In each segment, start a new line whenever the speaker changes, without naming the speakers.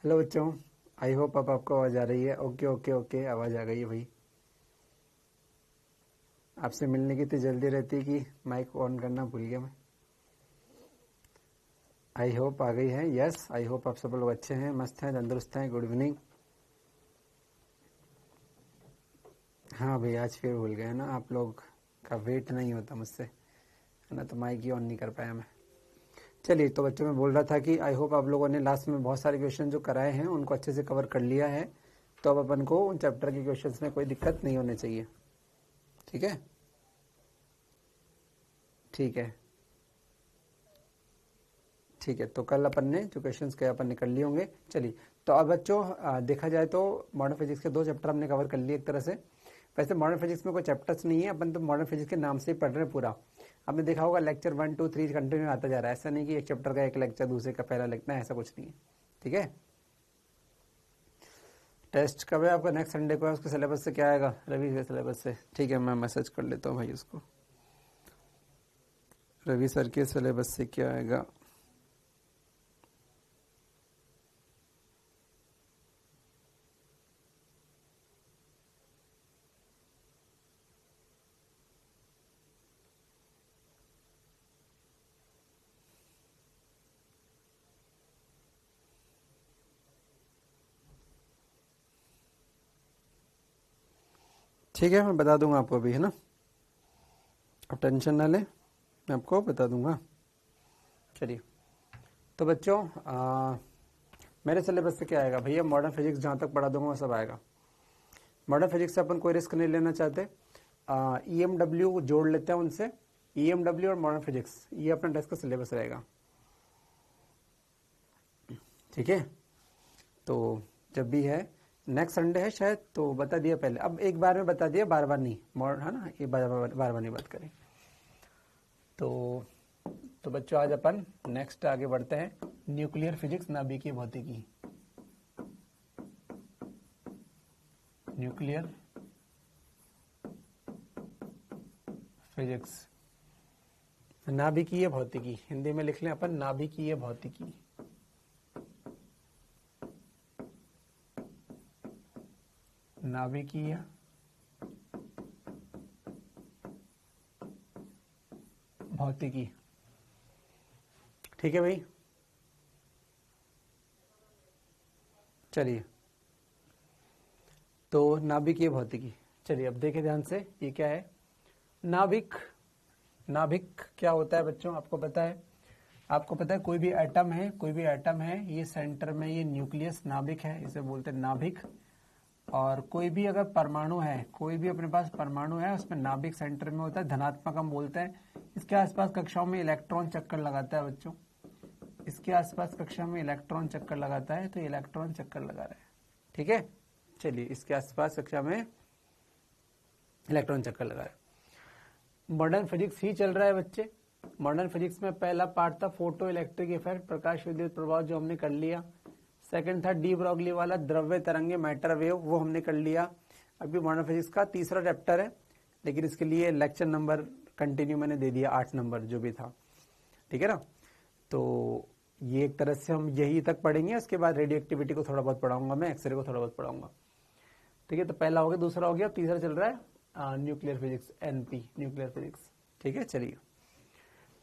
Hello बच्चों, I hope आपको आवाज़ आ रही है। ओके ओके ओके, आवाज़ आ गई है भाई। आपसे मिलने की इतनी जल्दी रहती है कि माइक ऑन करना भूल गया मैं। आई होप आ गई है। यस, आई होप आप सब लोग अच्छे हैं, मस्त हैं, तंदुरुस्त हैं। Good evening. हाँ भाई, आज फिर भूल गए ना, आप लोग का वेट नहीं होता मुझसे, है ना, तो माइक ही ऑन नहीं कर पाया मैं। चलिए, तो बच्चों मैं बोल रहा था कि आई होप आप लोगों ने लास्ट में बहुत सारे क्वेश्चन जो कराए हैं उनको अच्छे से कवर कर लिया है, तो अब अपन को उन चैप्टर के क्वेश्चंस में कोई दिक्कत नहीं होनी चाहिए। ठीक है, ठीक है, ठीक है। तो कल अपन ने जो क्वेश्चंस के अपन ने कर लिए होंगे। चलिए, तो अब बच्चों देखा जाए तो मॉडर्न फिजिक्स के 2 चैप्टर हमने कवर कर लिए एक तरह से। वैसे मॉडर्न फिजिक्स में कोई चैप्टर्स नहीं है, अपन तो मॉडर्न फिजिक्स के नाम से ही पढ़ रहे हैं पूरा। आपने देखा होगा लेक्चर 1 2 3 कंटिन्यू आता जा रहा है, ऐसा नहीं कि एक चैप्टर का एक लेक्चर दूसरे का पहला लिखना है, ऐसा कुछ नहीं है। ठीक है। टेस्ट कब है आपका? नेक्स्ट संडे को है। उसके सिलेबस से क्या आएगा? रवि के सिलेबस से। ठीक है, मैं मैसेज कर लेता हूँ भाई उसको। रवि सर के सिलेबस से क्या आएगा? ठीक है, मैं बता दूंगा आपको अभी, है ना, आप टेंशन ना लें, मैं आपको बता दूंगा। चलिए, तो बच्चों मेरे सिलेबस से क्या आएगा भैया? मॉडर्न फिजिक्स जहाँ तक पढ़ा दूंगा वो सब आएगा। मॉडर्न फिजिक्स से अपन कोई रिस्क नहीं लेना चाहते। EMW जोड़ लेते हैं उनसे। EMW और मॉडर्न फिजिक्स, ये अपना टेस्ट का सिलेबस रहेगा। ठीक है, तो जब भी है, नेक्स्ट संडे है शायद, तो बता दिया पहले। अब एक बार में बता दिया, बार बार नहीं, है ना, ये बार बार नहीं बात करें। तो बच्चों आज अपन नेक्स्ट आगे बढ़ते हैं। न्यूक्लियर फिजिक्स, नाभिकीय भौतिकी। न्यूक्लियर फिजिक्स, नाभिकीय भौतिकी, हिंदी में लिख लें अपन नाभिकीय भौतिकी। नाभिकीय भौतिकी। ठीक है भाई, चलिए, तो नाभिकीय भौतिकी। चलिए अब देखें ध्यान से, ये क्या है? नाभिक। नाभिक क्या होता है बच्चों, आपको पता है? आपको पता है कोई भी एटम है, कोई भी एटम है, ये सेंटर में ये न्यूक्लियस नाभिक है, इसे बोलते हैं नाभिक। और कोई भी अगर परमाणु है, कोई भी अपने पास परमाणु है, उसमें नाभिक सेंटर में होता है, धनात्मक हम बोलते हैं। इसके आसपास कक्षाओं में इलेक्ट्रॉन चक्कर लगाता है बच्चों, इसके आसपास कक्षा में इलेक्ट्रॉन चक्कर लगाता है, तो इलेक्ट्रॉन चक्कर लगा रहा है। ठीक है, चलिए, इसके आसपास कक्षा में इलेक्ट्रॉन चक्कर लगा रहा है। मॉडर्न फिजिक्स ही चल रहा है बच्चे। मॉडर्न फिजिक्स में पहला पार्ट था फोटो इलेक्ट्रिक इफेक्ट, प्रकाश विद्युत प्रभाव, जो हमने कर लिया। सेकंड था डी ब्रॉगली वाला द्रव्य तरंगे, मैटर वेव, वो हमने कर लिया। अभी मॉडर्न फिजिक्स का तीसरा चैप्टर है, लेकिन इसके लिए लेक्चर नंबर कंटिन्यू मैंने दे दिया, 8 नंबर जो भी था। ठीक है ना, तो ये एक तरह से हम यही तक पढ़ेंगे। उसके बाद रेडियो एक्टिविटी को थोड़ा बहुत पढ़ाऊंगा मैं, एक्सरे को थोड़ा बहुत पढ़ाऊंगा। ठीक है, तो पहला हो गया, दूसरा हो गया, तीसरा चल रहा है nuclear physics, NP nuclear physics. ठीक है, चलिए,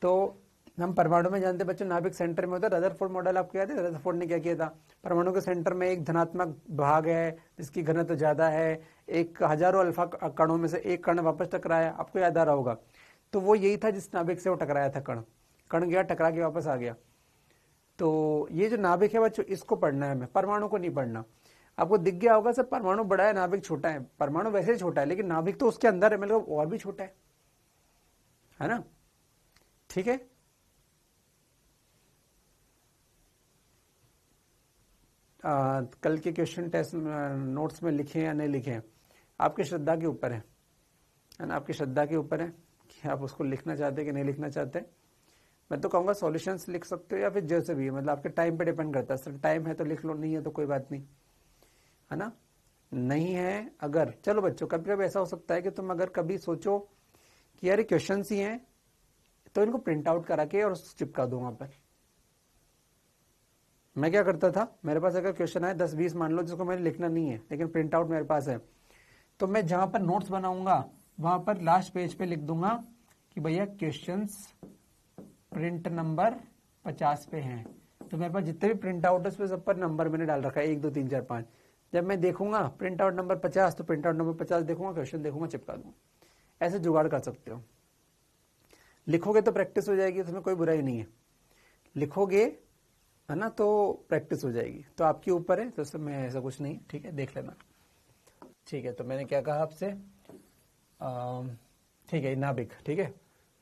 तो हम परमाणु में जानते बच्चों नाभिक सेंटर में होता है। रदरफोर्ड मॉडल आपको याद है? रदरफोर्ड ने क्या किया था? परमाणु के सेंटर में एक धनात्मक भाग है जिसकी घनत्व ज्यादा है, एक हजारों अल्फा कणों में से एक कण वापस टकराया, आपको याद आ रहा होगा। तो वो यही था जिस नाभिक से वो टकराया था, कण गया, टकरा के वापस आ गया। तो ये जो नाभिक है बच्चों, इसको पढ़ना है हमें, परमाणु को नहीं पढ़ना। आपको दिख गया होगा सर, परमाणु बड़ा है, नाभिक छोटा है। परमाणु वैसे ही छोटा है, लेकिन नाभिक तो उसके अंदर है, मतलब और भी छोटा है ना? ठीक है, कल के क्वेश्चन टेस्ट नोट्स में लिखे या नहीं लिखे, आपकी श्रद्धा के ऊपर है ना, आपकी श्रद्धा के ऊपर है कि आप उसको लिखना चाहते कि नहीं लिखना चाहते। मैं तो कहूँगा सॉल्यूशंस लिख सकते हो या फिर जैसे भी, मतलब आपके टाइम पे डिपेंड करता है। सर टाइम है तो लिख लो, नहीं है तो कोई बात नहीं, है ना। नहीं है अगर, चलो बच्चों, कभी कभी ऐसा हो सकता है कि तुम अगर कभी सोचो कि यार क्वेश्चन ही हैं, तो इनको प्रिंट आउट करा के और चिपका दो वहां पर, मैं क्या करता था, मेरे पास अगर क्वेश्चन आए 10-20 मान लो, जिसको मैंने लिखना नहीं है लेकिन प्रिंट आउट मेरे पास है, तो मैं जहां पर नोट्स बनाऊंगा वहां पर लास्ट पेज पे लिख दूंगा कि भैया क्वेश्चंस प्रिंट नंबर 50 पे हैं। तो मेरे पास जितने भी प्रिंट आउट है उस पर सब पर नंबर मैंने डाल रखा है, 1 2 3 4 5। जब मैं देखूंगा प्रिंट आउट नंबर 50 तो प्रिंट आउट नंबर 50 देखूंगा, क्वेश्चन देखूंगा, चिपका दूंगा। ऐसे जुगाड़ कर सकते हो। लिखोगे तो प्रैक्टिस हो जाएगी, उसमें कोई बुराई नहीं है। लिखोगे है ना तो प्रैक्टिस हो जाएगी, तो आपके ऊपर है, तो उसमें ऐसा कुछ नहीं। ठीक है, देख लेना। ठीक है, तो मैंने क्या कहा आपसे, ठीक है, नाभिक। ठीक है,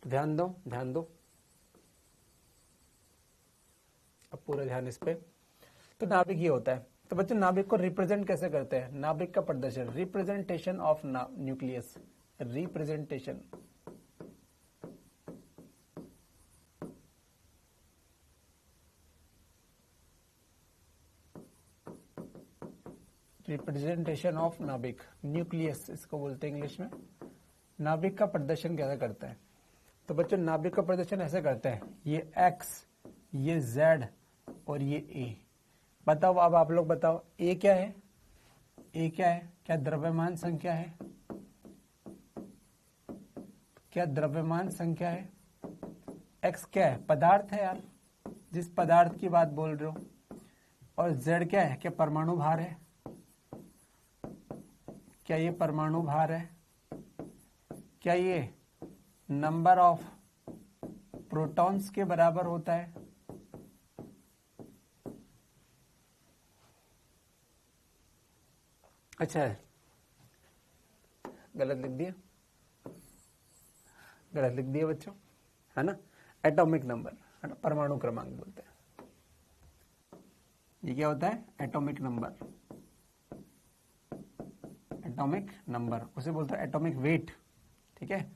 तो ध्यान दो, ध्यान दो, अब पूरा ध्यान इस पे। तो नाभिक ये होता है। तो बच्चों नाभिक को रिप्रेजेंट कैसे करते हैं, नाभिक का प्रदर्शन, representation of nucleus, representation. Representation of नाभिक, न्यूक्लियस इसको बोलते हैं इंग्लिश में। नाभिक का प्रदर्शन कैसे करता है, तो बच्चों नाभिक का प्रदर्शन ऐसे करते हैं, ये एक्स, ये जेड और ये ए। बताओ, अब आप लोग बताओ, ए क्या है, ए क्या है, क्या द्रव्यमान संख्या है, क्या द्रव्यमान संख्या है। एक्स क्या है, पदार्थ है यार, जिस पदार्थ की बात बोल रहे हो। और जेड क्या है, क्या परमाणु भार है, क्या ये परमाणु भार है, क्या ये नंबर ऑफ प्रोटॉन्स के बराबर होता है। अच्छा है, गलत लिख दिया, गलत लिख दिया बच्चों, है ना। एटॉमिक नंबर, है ना, परमाणु क्रमांक बोलते हैं। ये क्या होता है, एटॉमिक नंबर, एटॉमिक नंबर, उसे बोलते हैं एटॉमिक वेट। ठीक है,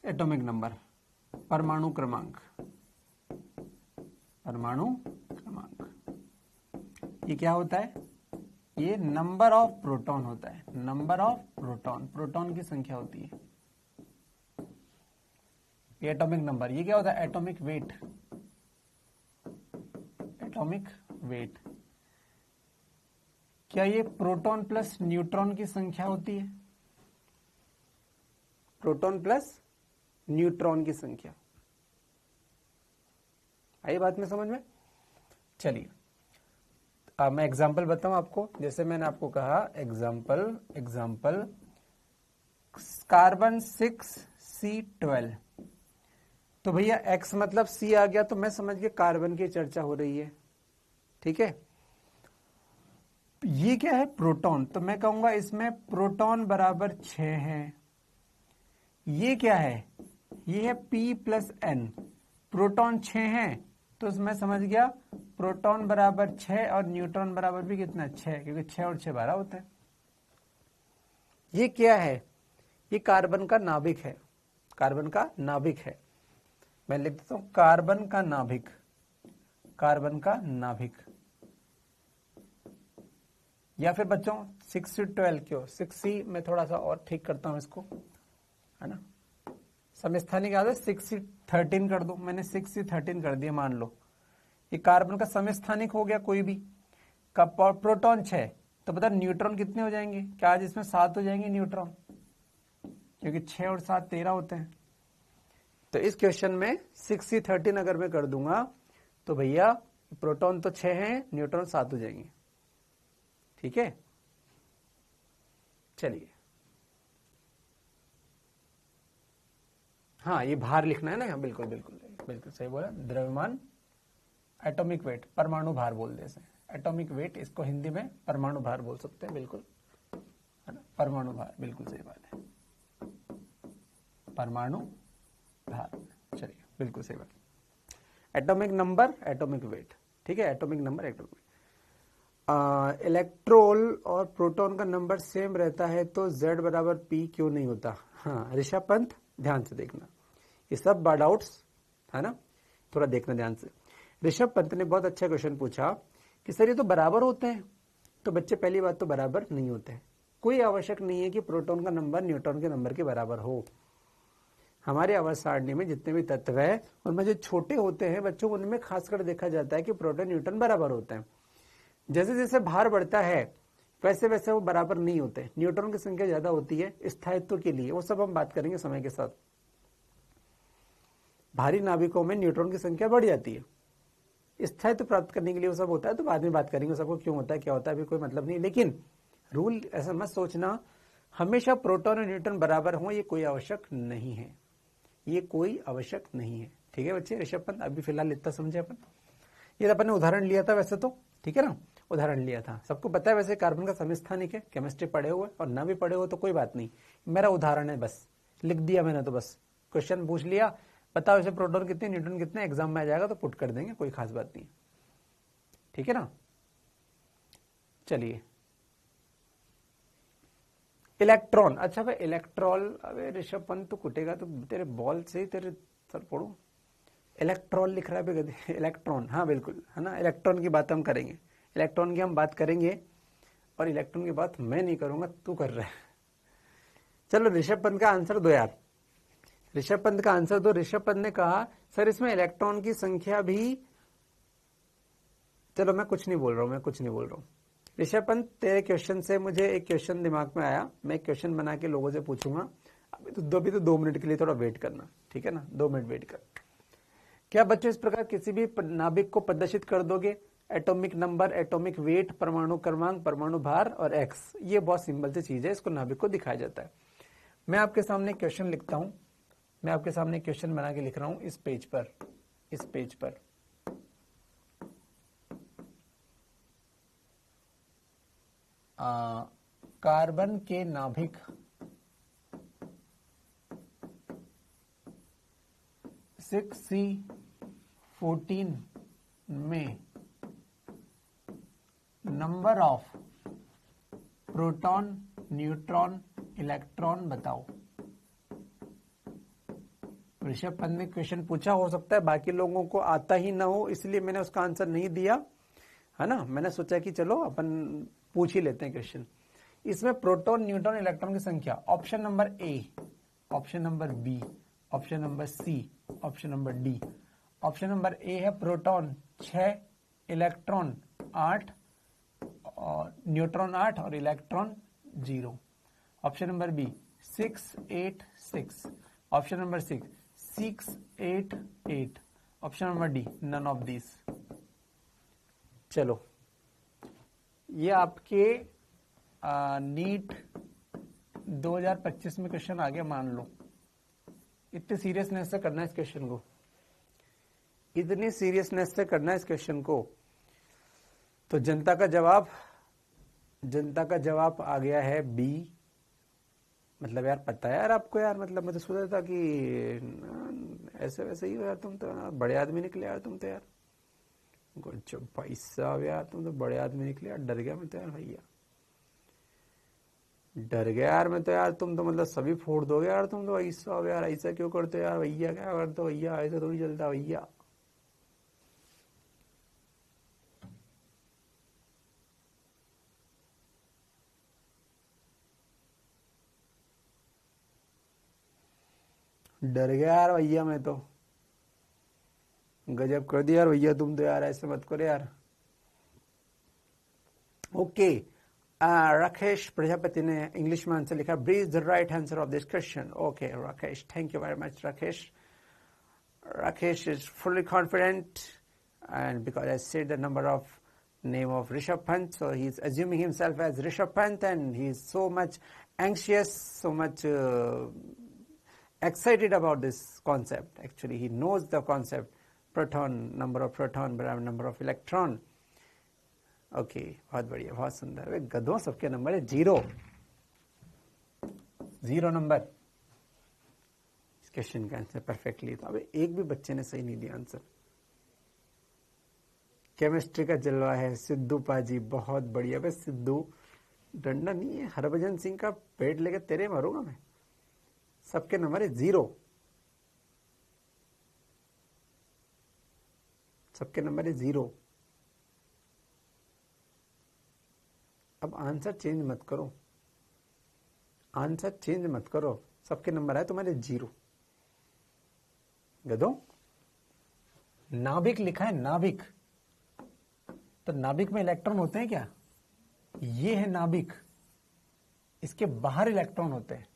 एटॉमिक नंबर, परमाणु क्रमांक, परमाणु क्रमांक। ये क्या होता है, ये नंबर ऑफ प्रोटॉन होता है, नंबर ऑफ प्रोटॉन, प्रोटॉन की संख्या होती है ये एटॉमिक नंबर। ये क्या होता है, एटॉमिक वेट, एटॉमिक वेट। क्या ये प्रोटॉन प्लस न्यूट्रॉन की संख्या होती है, प्रोटॉन प्लस न्यूट्रॉन की संख्या। आई बात में समझ में। चलिए अब मैं एग्जाम्पल बताऊं आपको, जैसे मैंने आपको कहा एग्जाम्पल, एग्जाम्पल कार्बन 6C12। तो भैया X मतलब C आ गया, तो मैं समझ गया कार्बन की चर्चा हो रही है। ठीक है, ये क्या है, प्रोटॉन, तो मैं कहूंगा इसमें प्रोटॉन बराबर 6 है। ये क्या है, ये है P प्लस N, प्रोटॉन 6 है, तो मैं समझ गया प्रोटॉन बराबर 6 और न्यूट्रॉन बराबर भी कितना, 6, क्योंकि 6 और 6 12 होते हैं। ये क्या है, ये कार्बन का नाभिक है, कार्बन का नाभिक है। मैं लिख देता हूं कार्बन का नाभिक, कार्बन का नाभिक। या फिर बच्चों 6 से 12 क्यों, 6C मैं थोड़ा सा और ठीक करता हूं इसको, है ना। समस्थानिक आदत 6C13 कर दो, मैंने 6C13 कर दिया। मान लो ये कार्बन का समस्थानिक हो गया कोई भी, का प्रोटॉन 6, तो बता न्यूट्रॉन कितने हो जाएंगे, क्या आज इसमें 7 हो जाएंगे न्यूट्रॉन, क्योंकि 6 और 7 13 होते हैं। तो इस क्वेश्चन में 6C13 अगर मैं कर दूंगा तो भैया प्रोटॉन तो 6 हैं, न्यूट्रॉन 7 हो जाएंगे। ठीक है, चलिए, हाँ ये भार लिखना है ना, बिल्कुल बिल्कुल बिल्कुल सही बोला, द्रव्यमान, एटॉमिक वेट, परमाणु भार बोल दे, एटॉमिक वेट, इसको हिंदी में परमाणु भार बोल सकते हैं, बिल्कुल, है ना, परमाणु भार, बिल्कुल सही बात है, परमाणु भार। चलिए, बिल्कुल सही बात। Atomic number, atomic weight. ठीक है, atomic number, atomic weight. Electron और प्रोटॉन का नंबर सेम रहता है तो Z बराबर P क्यों नहीं होता। हाँ ऋषभ पंत, ध्यान से देखना, ये सब डाउट्स है ना, थोड़ा देखना ध्यान से। ऋषभ पंत ने बहुत अच्छा क्वेश्चन पूछा कि सर ये तो बराबर होते हैं, तो बच्चे पहली बात तो बराबर नहीं होते हैं, कोई आवश्यक नहीं है कि प्रोटॉन का नंबर न्यूट्रॉन के नंबर के बराबर हो। हमारे आवर्त सारणी में जितने भी तत्व है उनमें जो छोटे होते हैं बच्चों, उनमें खासकर देखा जाता है कि प्रोटॉन न्यूट्रॉन बराबर होते हैं। जैसे जैसे भार बढ़ता है वैसे वैसे वो बराबर नहीं होते, न्यूट्रॉन की संख्या ज्यादा होती है स्थायित्व के लिए, वो सब हम बात करेंगे समय के साथ। भारी नाभिकों में न्यूट्रॉन की संख्या बढ़ जाती है, स्थायित्व प्राप्त करने के लिए वो सब होता है, तो बाद में बात करेंगे सबको क्यों होता है क्या होता है, अभी कोई मतलब नहीं। लेकिन रूल ऐसा मत सोचना हमेशा प्रोटॉन और न्यूट्रॉन बराबर हों, ये कोई आवश्यक नहीं है, ये कोई आवश्यक नहीं है। ठीक है बच्चे, ऋषभ पंत अभी फिलहाल इतना समझे अपन। ये अपन ने उदाहरण लिया था वैसे तो, ठीक है ना, उदाहरण लिया था, सबको पता है वैसे कार्बन का समस्थानिक है, केमिस्ट्री पढ़े हुए और ना भी पढ़े हो तो कोई बात नहीं, मेरा उदाहरण है बस, लिख दिया मैंने तो बस, क्वेश्चन पूछ लिया, बताओ इसे प्रोटॉन कितने न्यूट्रॉन कितने, एग्जाम में आ जाएगा तो पुट कर देंगे, कोई खास बात नहीं। ठीक है ना, चलिए इलेक्ट्रॉन। अच्छा भाई इलेक्ट्रॉल, अबे ऋषभ पंत तो कुटेगा तो तेरे बॉल से ही तेरे सर पड़ो। इलेक्ट्रॉल लिख रहा है इलेक्ट्रॉन, हाँ बिल्कुल है ना, इलेक्ट्रॉन की बात हम करेंगे, इलेक्ट्रॉन की हम बात करेंगे, और इलेक्ट्रॉन की बात मैं नहीं करूंगा, तू कर रहा है। चलो ऋषभ पंत का आंसर दो यार, ऋषभ पंत का आंसर दो। ऋषभ पंत ने कहा सर इसमें इलेक्ट्रॉन की संख्या भी, चलो मैं कुछ नहीं बोल रहा हूं, मैं कुछ नहीं बोल रहा हूं। ऋषभ पंत तेरे क्वेश्चन से मुझे एक क्वेश्चन दिमाग में आया, मैं एक क्वेश्चन बना के लोगों से पूछूंगा, अभी तो 2 मिनट के लिए थोड़ा वेट करना, ठीक है ना, 2 मिनट वेट कर। क्या बच्चों इस प्रकार किसी भी नाभिक को प्रदर्शित कर दोगे, एटॉमिक नंबर, एटॉमिक वेट, परमाणु क्रमांक, परमाणु भार और एक्स, ये बहुत सिंपल सी चीज है, इसको नाभिक को दिखाया जाता है। मैं आपके सामने क्वेश्चन लिखता हूं, मैं आपके सामने क्वेश्चन बना के लिख रहा हूं इस पेज पर, इस पेज पर। कार्बन के नाभिक 6C14 में number of proton, neutron, electron बताओ। ऋषभ पंत ने क्वेश्चन पूछा, हो सकता है बाकी लोगों को आता ही ना हो, इसलिए मैंने उसका आंसर नहीं दिया, है ना, मैंने सोचा कि चलो अपन पूछ ही लेते हैं क्वेश्चन। इसमें प्रोटॉन, न्यूट्रॉन, इलेक्ट्रॉन की संख्या, option number A, option number B, option number C, option number D. Option number A है प्रोटॉन 6, इलेक्ट्रॉन 8 और न्यूट्रॉन 8 और electron 0। Option number B 6, 8, 6। Option number 6 6, 8, 8। Option number D none of this. चलो ये आपके NEET 2025 में question आ गया, मान लो। इतने सीरियसनेस से करना है इस क्वेश्चन को, इतनी सीरियसनेस से करना है इस क्वेश्चन को। तो जनता का जवाब आ गया है बी। मतलब यार पता है यार आपको, यार मतलब मैं तो सोचा था कि ऐसे वैसे ही हो यार, तुम तो बड़े आदमी निकले यार, तुम तो यार भाई साहब यार, तुम तो बड़े आदमी निकले यार, डर गया मैं तो यार भैया, डर गया यार मैं तो यार, तुम तो मतलब सभी फोड़ दोगे यार, तुम तो ऐसा यार, ऐसा क्यों करते हो यार भैया, क्या करते हो भैया, ऐसा थोड़ी चलता भैया। डर गया यार भैया मैं तो, गजब कर दिया यार भैया तुम तो यार, ऐसे मत करो यार। ओके राकेश प्रजापति ने इंग्लिश में आंसर लिखा, breeze the right answer of this question. Okay Rakesh, thank you very much Rakesh. Rakesh is fully confident, and because I said the number of name of Rishabh Pant, so he's assuming himself as Rishabh Pant, and he's so much anxious, so much excited about this concept. Actually, he knows the concept, proton, number of proton, number of electron. Okay, बहुत बढ़िया, बहुत सुंदर। वे गधों सबके number है 0 number question का answer perfectly. तो अबे एक भी बच्चे ने सही नहीं दिया आंसर। केमिस्ट्री का जलवा है सिद्धू पाजी, बहुत बढ़िया। बे सिद्धू डंडा नहीं है, हरभजन सिंह का पेट लेके तेरे मारूंगा मैं। सबके नंबर है 0, सबके नंबर है 0। अब आंसर चेंज मत करो, आंसर चेंज मत करो, सबके नंबर है तुम्हारे 0। गधों, नाभिक लिखा है, नाभिक, तो नाभिक में इलेक्ट्रॉन होते हैं क्या? ये है नाभिक, इसके बाहर इलेक्ट्रॉन होते हैं,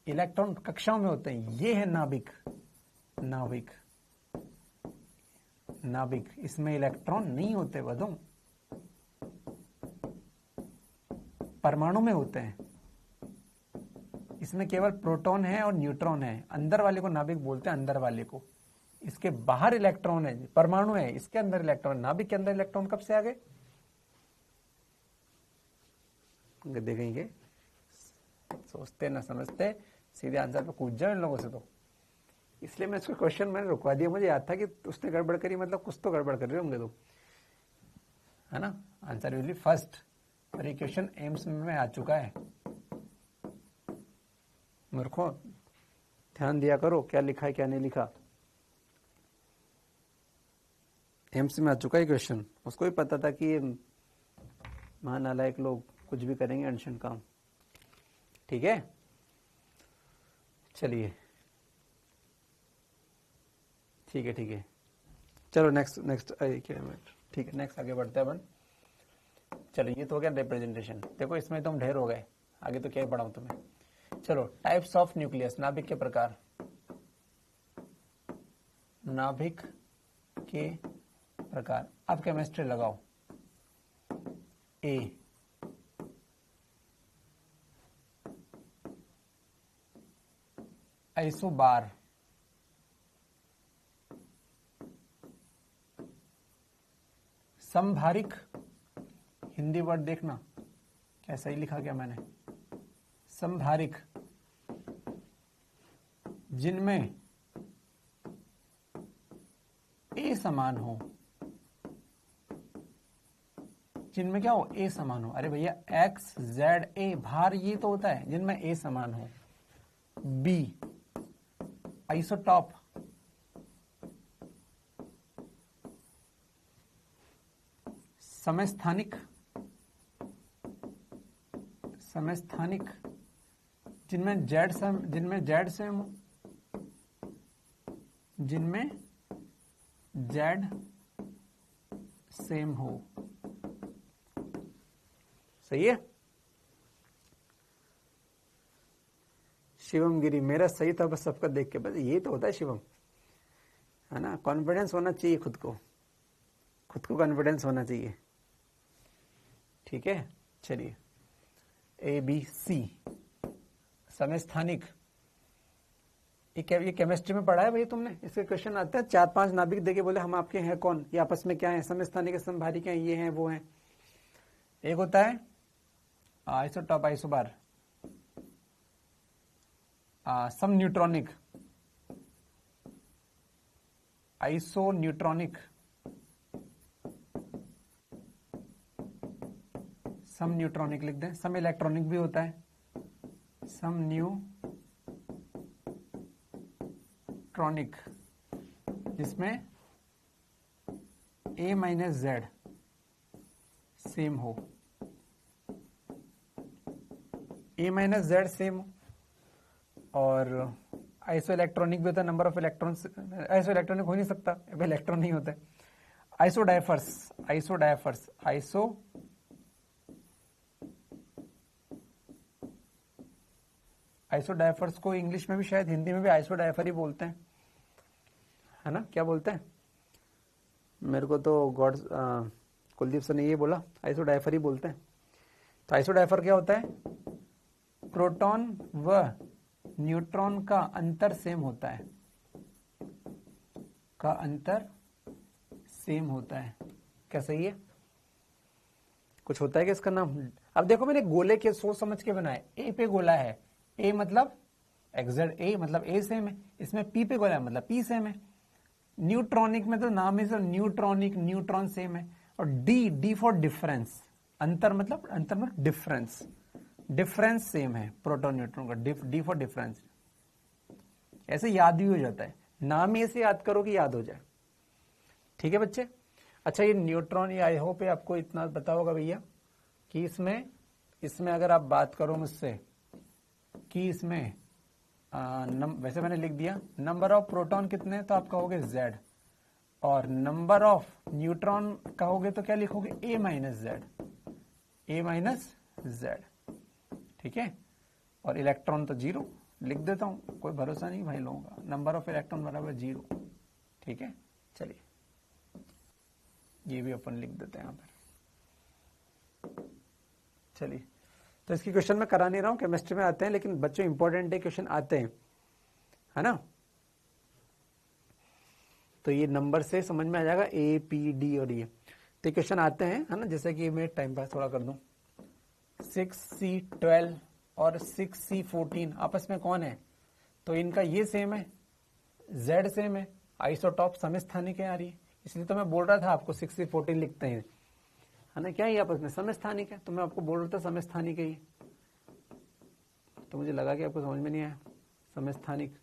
इलेक्ट्रॉन कक्षाओं में होते हैं, ये है नाभिक, नाभिक, नाभिक, इसमें इलेक्ट्रॉन नहीं होते बधों, परमाणु में होते हैं, इसमें केवल प्रोटॉन है और न्यूट्रॉन है, अंदर वाले को नाभिक बोलते हैं, अंदर वाले को, इसके बाहर इलेक्ट्रॉन है, परमाणु है, इसके अंदर इलेक्ट्रॉन, नाभिक के अंदर इलेक्ट्रॉन कब से आ गए? देखेंगे, सोचते ना समझते सीधे आंसर पे कूद जाओ इन लोगों से, तो इसलिए मैं इसको क्वेश्चन मैंने रुकवा दिया, मुझे याद था कि उसने गड़बड़ करी, मतलब कुछ तो गड़बड़ कर रहे होंगे तो, है ना। आंसर विल बी फर्स्ट, और ये क्वेश्चन एम्स में आ चुका है, मूर्खों ध्यान दिया करो क्या लिखा है क्या नहीं लिखा, एम्स में आ चुका है क्वेश्चन, उसको भी पता था कि ये महानालायक लोग कुछ भी करेंगे अनशन काम, ठीक है। चलिए ठीक है, ठीक है, चलो नेक्स्ट ठीक है, नेक्स्ट आगे बढ़ते हैं अपन। चलो ये तो हो गया रिप्रेजेंटेशन, देखो इसमें तुम ढेर हो गए, आगे तो क्या ही पढ़ाऊं तुम्हें। चलो टाइप्स ऑफ न्यूक्लियस, नाभिक के प्रकार, नाभिक के प्रकार, अब केमिस्ट्री लगाओ। ए, आइसोबार, समभारिक, हिंदी वर्ड देखना क्या सही लिखा क्या मैंने, समभारिक, जिनमें ए समान हो, जिनमें क्या हो, ए समान हो, अरे भैया एक्स जेड ए, भार ये तो होता है जिनमें ए समान हो। बी, आइसोटॉप, समस्थानिक, समस्थानिक, जिनमें जेड सेम, जिनमें जेड सेम, जिनमें जेड सेम हो, सही है। शिवम गिरी, मेरा सही था बस सबका देख के, बस ये तो होता है शिवम, है ना, कॉन्फिडेंस होना चाहिए खुद को कॉन्फिडेंस होना चाहिए, ठीक है। चलिए ए बी सी, समस्थानिक, ये केमिस्ट्री में पढ़ा है भैया तुमने, इसके क्वेश्चन आते हैं, 4-5 नाभिक देके बोले हम आपके हैं कौन, ये आपस में क्या है, समस्थानिक, समभारिक हैं, ये हैं वो हैं। एक होता है आइसोटॉप, आइसोबार, सम न्यूट्रॉनिक, आइसो न्यूट्रॉनिक, सम न्यूट्रॉनिक लिख दें, सम इलेक्ट्रॉनिक भी होता है, सम न्यूट्रॉनिक, जिसमें ए माइनस जेड सेम हो, ए माइनस जेड सेम हो। और आइसो इलेक्ट्रॉनिक भी होता है, number of electrons, iso electronic हो नहीं सकता, इलेक्ट्रॉन नहीं होता है। Iso diapers, iso diapers, iso diapers को इंग्लिश में भी शायद हिंदी में भी आइसो डायफर ही बोलते हैं, है ना, क्या बोलते हैं, मेरे को तो गॉड कुलदीप सर ने ये बोला, आइसो डायफर ही बोलते हैं। तो आइसो डायफर क्या होता है, प्रोटॉन व न्यूट्रॉन का अंतर सेम होता है, का अंतर सेम होता है, क्या सही है। कुछ होता है कि इसका नाम, अब देखो मैंने गोले के सोच समझ के बनाए, ए पे गोला है, ए मतलब एक्जेड, ए मतलब ए सेम है, इसमें पी पे गोला है मतलब पी सेम है। न्यूट्रॉनिक में तो नाम है न्यूट्रॉनिक, न्यूट्रॉन सेम है। और डी, डी फॉर डिफरेंस, अंतर मतलब डिफरेंस, डिफरेंस सेम है प्रोटॉन न्यूट्रॉन का, डी फॉर डिफरेंस। ऐसे याद भी हो जाता है, नाम ही ऐसे याद करो कि याद हो जाए, ठीक है बच्चे। अच्छा ये न्यूट्रॉन, ये आई होप आपको इतना पता होगा भैया कि इसमें अगर आप बात करो मुझसे कि इसमें वैसे मैंने लिख दिया नंबर ऑफ प्रोटॉन कितने, तो आप कहोगे Z, और नंबर ऑफ न्यूट्रॉन कहोगे तो क्या लिखोगे, A माइनस Z, ठीक है। और इलेक्ट्रॉन तो 0 लिख देता हूं, कोई भरोसा नहीं भाई लोगों का, नंबर ऑफ इलेक्ट्रॉन बराबर 0, ठीक है। चलिए ये भी अपन लिख देते हैं यहां पर। चलिए तो इसकी क्वेश्चन मैं करा नहीं रहा हूं, केमिस्ट्री में आते हैं, लेकिन बच्चों इंपॉर्टेंट है, क्वेश्चन आते हैं, है ना। तो ये नंबर से समझ में आ जाएगा, A, P, D और ये तो क्वेश्चन आते हैं, है ना। जैसे कि मैं टाइम पास थोड़ा कर दूं, 6C12 और 6C14 आपस में कौन है, तो इनका ये सेम है, Z सेम है, आइसोटॉप समस्थानिक है यार ये, इसलिए तो मैं बोल रहा था आपको 6C14 लिखते हैं, है ना। क्या ये आपस में समस्थानिक है, तो मैं आपको बोल रहा था समस्थानिक है ये, तो मुझे लगा कि आपको समझ में नहीं आया। समस्थानिक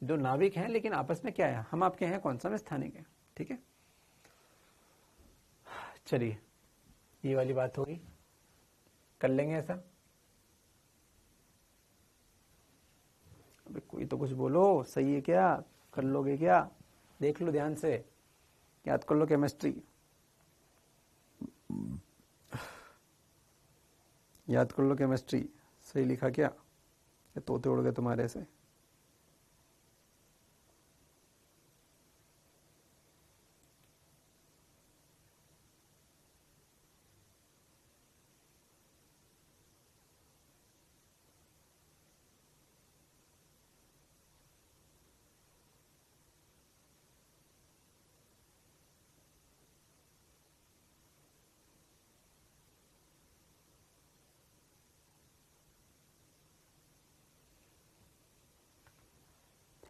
जो नाविक हैं, लेकिन आपस में क्या है, हम आपके हैं कौन, समस्थानिक है, ठीक है। चलिए ये वाली बात होगी, कर लेंगे ऐसा। अबे कोई तो कुछ बोलो, सही है क्या, कर लोगे क्या, देख लो ध्यान से, याद कर लो केमिस्ट्री, याद कर लो केमिस्ट्री, सही लिखा क्या, ये तोते उड़ गए तुम्हारे से।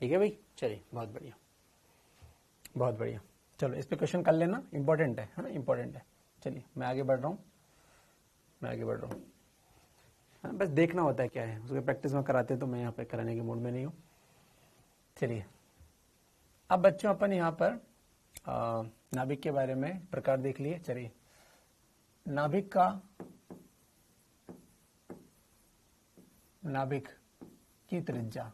ठीक है भाई, चलिए बहुत बढ़िया, बहुत बढ़िया। चलो इस पे क्वेश्चन कर लेना, इंपॉर्टेंट है ना, इंपॉर्टेंट है। चलिए मैं आगे बढ़ रहा हूँ, मैं आगे बढ़ रहा हूँ, हाँ, बस देखना होता है क्या है, उसके प्रैक्टिस में कराते तो मैं यहाँ पे कराने के मूड में नहीं हूँ। चलिए अब बच्चों अपन यहाँ पर नाभिक के बारे में प्रकार देख लिए। चलिए नाभिक की त्रिज्या,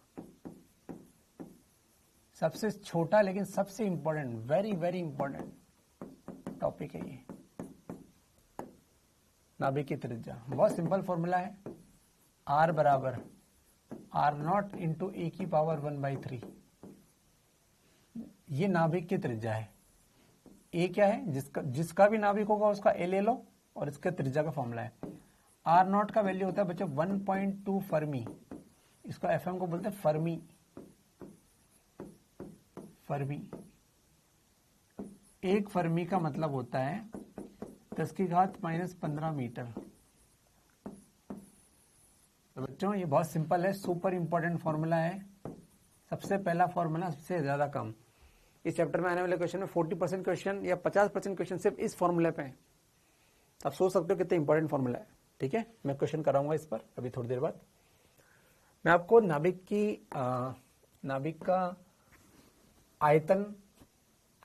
सबसे छोटा लेकिन सबसे important, very very important topic है ये, नाभिक की त्रिज्या। बहुत सिंपल फॉर्मूला है, R बराबर R0 इंटू ए की पावर 1/3, ये नाभिक की त्रिज्या है। ए क्या है, जिसका भी नाभिक होगा उसका ए ले लो, और इसका त्रिज्या का फॉर्मूला है। R0 का वैल्यू होता है बच्चों 1.2 फर्मी, इसका FM को बोलते हैं फर्मी, फर्मी। एक फर्मी का मतलब होता है 10⁻⁻15 मीटर। तो बच्चों ये बहुत सिंपल है, सुपर इंपॉर्टेंट फॉर्मूला है, सबसे पहला फॉर्मूला, सबसे ज्यादा कम। इस चैप्टर में आने वाले क्वेश्चन में 40% क्वेश्चन या 50% क्वेश्चन सिर्फ इस फॉर्मूले पे हैं। आप सोच सकते हो कितना इंपॉर्टेंट फॉर्मूला है, ठीक है। मैं क्वेश्चन कराऊंगा इस पर अभी थोड़ी देर बाद। मैं आपको नाभिक का आयतन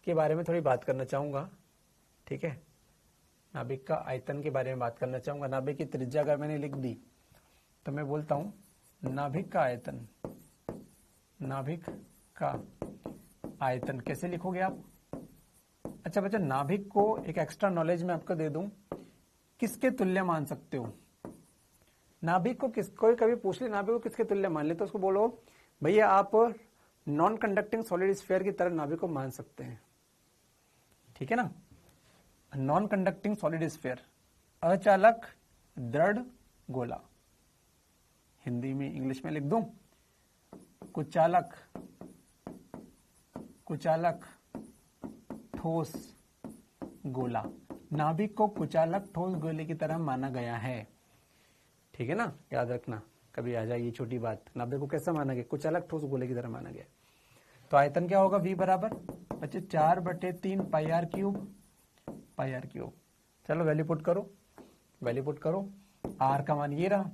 के बारे में थोड़ी बात करना चाहूंगा, ठीक है। नाभिक का आयतन के बारे में बात करना चाहूंगा। नाभिक की त्रिज्या अगर मैंने लिख दी तो मैं बोलता हूं नाभिक का आयतन, नाभिक का आयतन कैसे लिखोगे आप। अच्छा बच्चा, नाभिक को एक एक्स्ट्रा नॉलेज मैं आपको दे दूं, किसके तुल्य मान सकते हो नाभिक को, कोई कभी पूछ ले नाभिक को किसके तुल्य मान ले, तो उसको बोलो भैया आप नॉन कंडक्टिंग सॉलिड स्फीयर की तरह नाभिक को मान सकते हैं, ठीक है ना। नॉन कंडक्टिंग सॉलिड स्फीयर, अचालक दृढ़ गोला, हिंदी में इंग्लिश में लिख दूं, कुचालक ठोस गोला। नाभिक को कुचालक ठोस गोले की तरह माना गया है, ठीक है ना, याद रखना, कभी आ जाए ये छोटी बात। नाभिक को कैसा माना गया, कुचालक ठोस गोले की तरह माना गया। तो आयतन क्या होगा, V बराबर बच्चे 4/3 पाई आर क्यूब। चलो वैल्यू पुट करो, R का मान ये रहा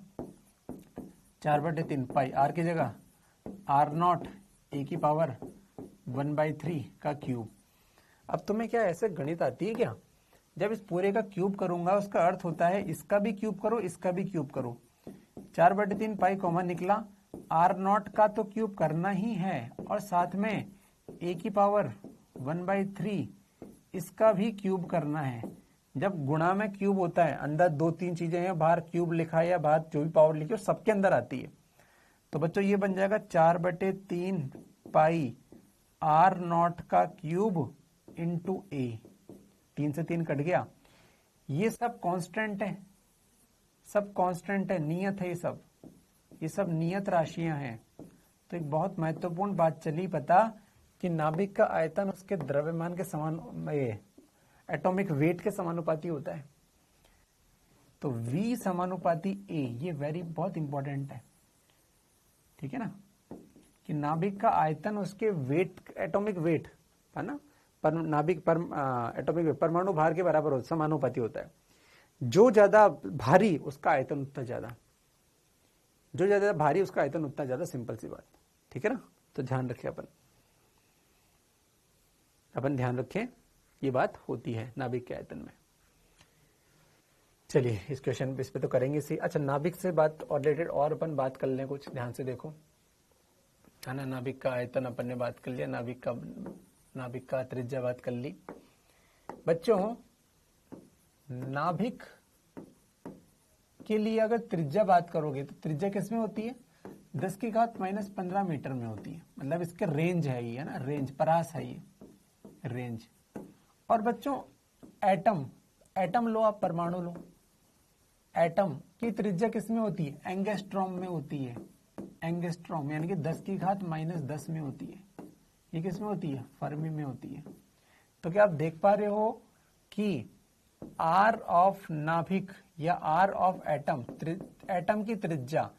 4/3 पाई, R की जगह R0 ए की पावर 1/3 का क्यूब। अब तुम्हें क्या ऐसे गणित आती है क्या, जब इस पूरे का क्यूब करूंगा उसका अर्थ होता है इसका भी क्यूब करो, इसका भी क्यूब करो। 4/3 पाई कॉमन निकला, आर नॉट का तो क्यूब करना ही है और साथ में ए की पावर 1/3 इसका भी क्यूब करना है। जब गुणा में क्यूब होता है, अंदर 2-3 चीजें हैं, बाहर क्यूब लिखा है या बाहर जो भी पावर लिखी है सबके अंदर आती है। तो बच्चों ये बन जाएगा 4/3 पाई आर नॉट का क्यूब इंटू ए। 3 से 3 कट गया। ये सब कांस्टेंट है, सब कांस्टेंट है, नियत है, ये सब नियत राशियां हैं। तो एक बहुत महत्वपूर्ण बात चली पता कि नाभिक का आयतन उसके द्रव्यमान के समान, एटॉमिक वेट के समानुपाती होता है। तो V समानुपाती A, ये बहुत इंपॉर्टेंट है, ठीक है ना, कि नाभिक का आयतन उसके वेट, एटॉमिक वेट है ना, पर नाभिक पर एटॉमिक परमाणु भार के बराबर होता, समानुपाती होता है। जो ज्यादा भारी उसका आयतन उतना ज्यादा, जो ज्यादा भारी उसका आयतन उतना ज्यादा, सिंपल सी बात, ठीक है ना। तो ध्यान रखें, अपन ध्यान रखें, ये बात होती है नाभिक के आयतन में। चलिए इस क्वेश्चन इस पे तो करेंगे सी। अच्छा, नाभिक से बात और रिलेटेड और अपन बात कर लें कुछ, ध्यान से देखो, है ना। नाभिक का आयतन अपन ने बात कर लिया, नाभिक का त्रिज्या बात कर ली। बच्चों, नाभिक के लिए अगर त्रिज्या बात करोगे तो त्रिज्या किस में होती है? 10⁻⁻15 मीटर में होती है। मतलब इसके रेंज है ये, है ना, रेंज, परास है ये, रेंज। और बच्चों एटम लो, आप परमाणु लो, एटम की त्रिज्या किस में होती है? एंगस्ट्रॉम में होती है। एंगस्ट्रॉम यानी कि 10⁻−10 में होती है। ये किस में होती है? फर्मी में होती है। तो क्या आप देख पा रहे हो कि आर ऑफ नाभिक या आर ऑफ एटम की त्रिज्या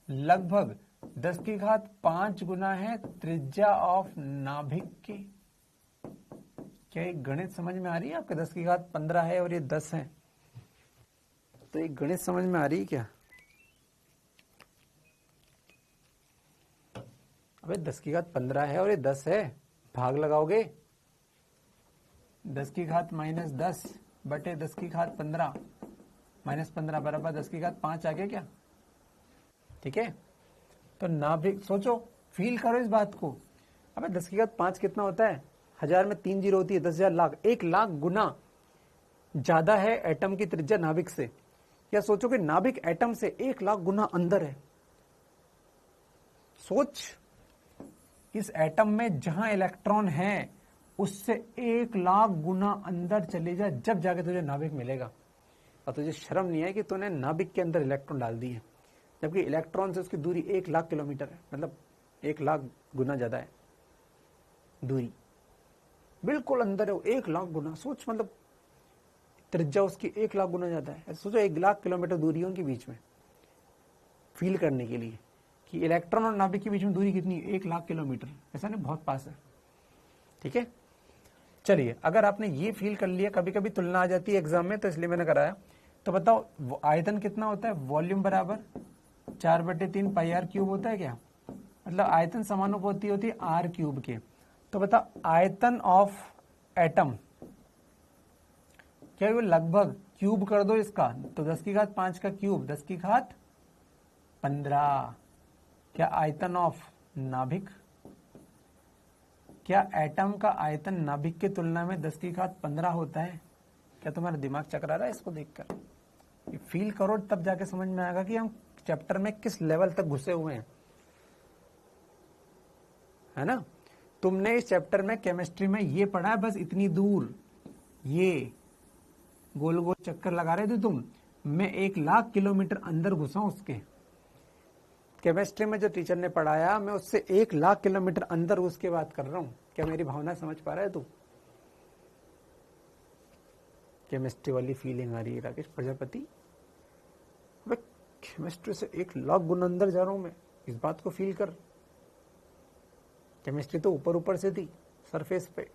लगभग 10⁵ गुना है त्रिज्या ऑफ नाभिक की। क्या एक गणित समझ में आ रही है आपके? 10⁻15 है और ये 10 है, तो एक गणित समझ में आ रही है क्या? अबे 10⁻15 है और ये 10 है, भाग लगाओगे 10⁻−10 बटे 10⁻15 -15 बराबर 10⁻5 आ गया क्या? ठीक है। तो नाभिक, सोचो, फील करो इस बात को। अबे 10⁻5 कितना होता है? 1000 में 3 जीरो होती है, 10,000 लाख, 1 लाख गुना ज्यादा है एटम की त्रिज्या नाभिक से। या सोचो कि नाभिक एटम से 1 लाख गुना अंदर है। सोच, इस एटम में जहां इलेक्ट्रॉन है उससे 1 लाख गुना अंदर चले जा, जब जाके तुझे नाभिक मिलेगा। और तुझे शर्म नहीं है कि तूने नाभिक के अंदर इलेक्ट्रॉन डाल दिए, जबकि इलेक्ट्रॉन से उसकी दूरी 1 लाख किलोमीटर है। मतलब 1 लाख गुना ज्यादा है दूरी, बिल्कुल अंदर है वो, 1 लाख गुना। सोच, मतलब त्रिज्या उसकी 1 लाख गुना ज्यादा है। सोचो 1 लाख किलोमीटर दूरी है उनके बीच में, फील करने के लिए कि इलेक्ट्रॉन और नाभिक के बीच में दूरी कितनी है? 1 लाख किलोमीटर। ऐसा नहीं, बहुत पास है, ठीक है। चलिए, अगर आपने ये फील कर लिया, कभी कभी तुलना आ जाती है एग्जाम में, तो इसलिए मैंने कराया। तो बताओ आयतन कितना होता है? वॉल्यूम बराबर 4/3 पाई आर क्यूब होता है क्या? मतलब आयतन समानुपाती होती है आर क्यूब के। तो बता, आयतन ऑफ एटम क्या वो लगभग क्यूब कर दो इसका, तो 10⁵5 का क्यूब 10⁻15। क्या आयतन ऑफ नाभिक, क्या एटम का आयतन नाभिक की तुलना में 10⁻15 होता है? क्या तुम्हारा दिमाग चकरा रहा है इसको देखकर? ये फील करो, तब जाके समझ में आएगा कि हम चैप्टर में किस लेवल तक घुसे हुए हैं, है ना। तुमने इस चैप्टर में केमिस्ट्री में ये पढ़ा है, बस इतनी दूर, ये गोल गोल चक्कर लगा रहे थे तुम। मैं 1 लाख किलोमीटर अंदर घुसा हूं उसके। केमिस्ट्री में जो टीचर ने पढ़ाया, मैं उससे 1 लाख किलोमीटर अंदर उसके बात कर रहा हूं। क्या मेरी भावना समझ पा रहा है तू? केमिस्ट्री वाली फीलिंग आ रही है राकेश प्रजापति? अबे केमिस्ट्री से 1 लाख गुना अंदर जा रहा हूं मैं, इस बात को फील कर। केमिस्ट्री तो ऊपर ऊपर से थी, सरफेस पे।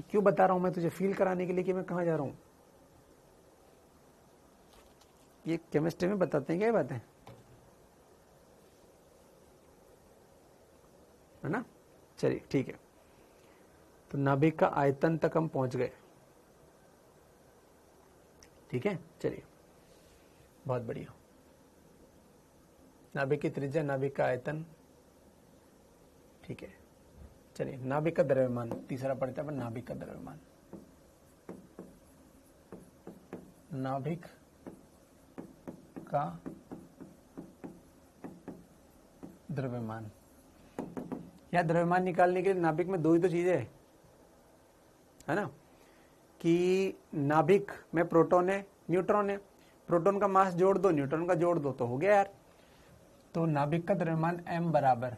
क्यों बता रहा हूं मैं तुझे? फील कराने के लिए कि मैं कहां जा रहा हूं। ये केमिस्ट्री में बताते हैं क्या ये बातें, है ना। चलिए ठीक है, तो नाभिक का आयतन तक हम पहुंच गए, ठीक है। चलिए, बहुत बढ़िया। नाभिक की त्रिज्या, नाभिक का आयतन, ठीक है। चलिए नाभिक का द्रव्यमान तीसरा पढ़ते हैं अपन। नाभिक का द्रव्यमान, नाभिक का द्रव्यमान। या द्रव्यमान निकालने के लिए नाभिक में दो ही तो चीजें है ना, कि नाभिक में प्रोटॉन है, न्यूट्रॉन है। प्रोटॉन का मास जोड़ दो, न्यूट्रॉन का जोड़ दो तो हो गया यार। तो नाभिक का द्रव्यमान m बराबर,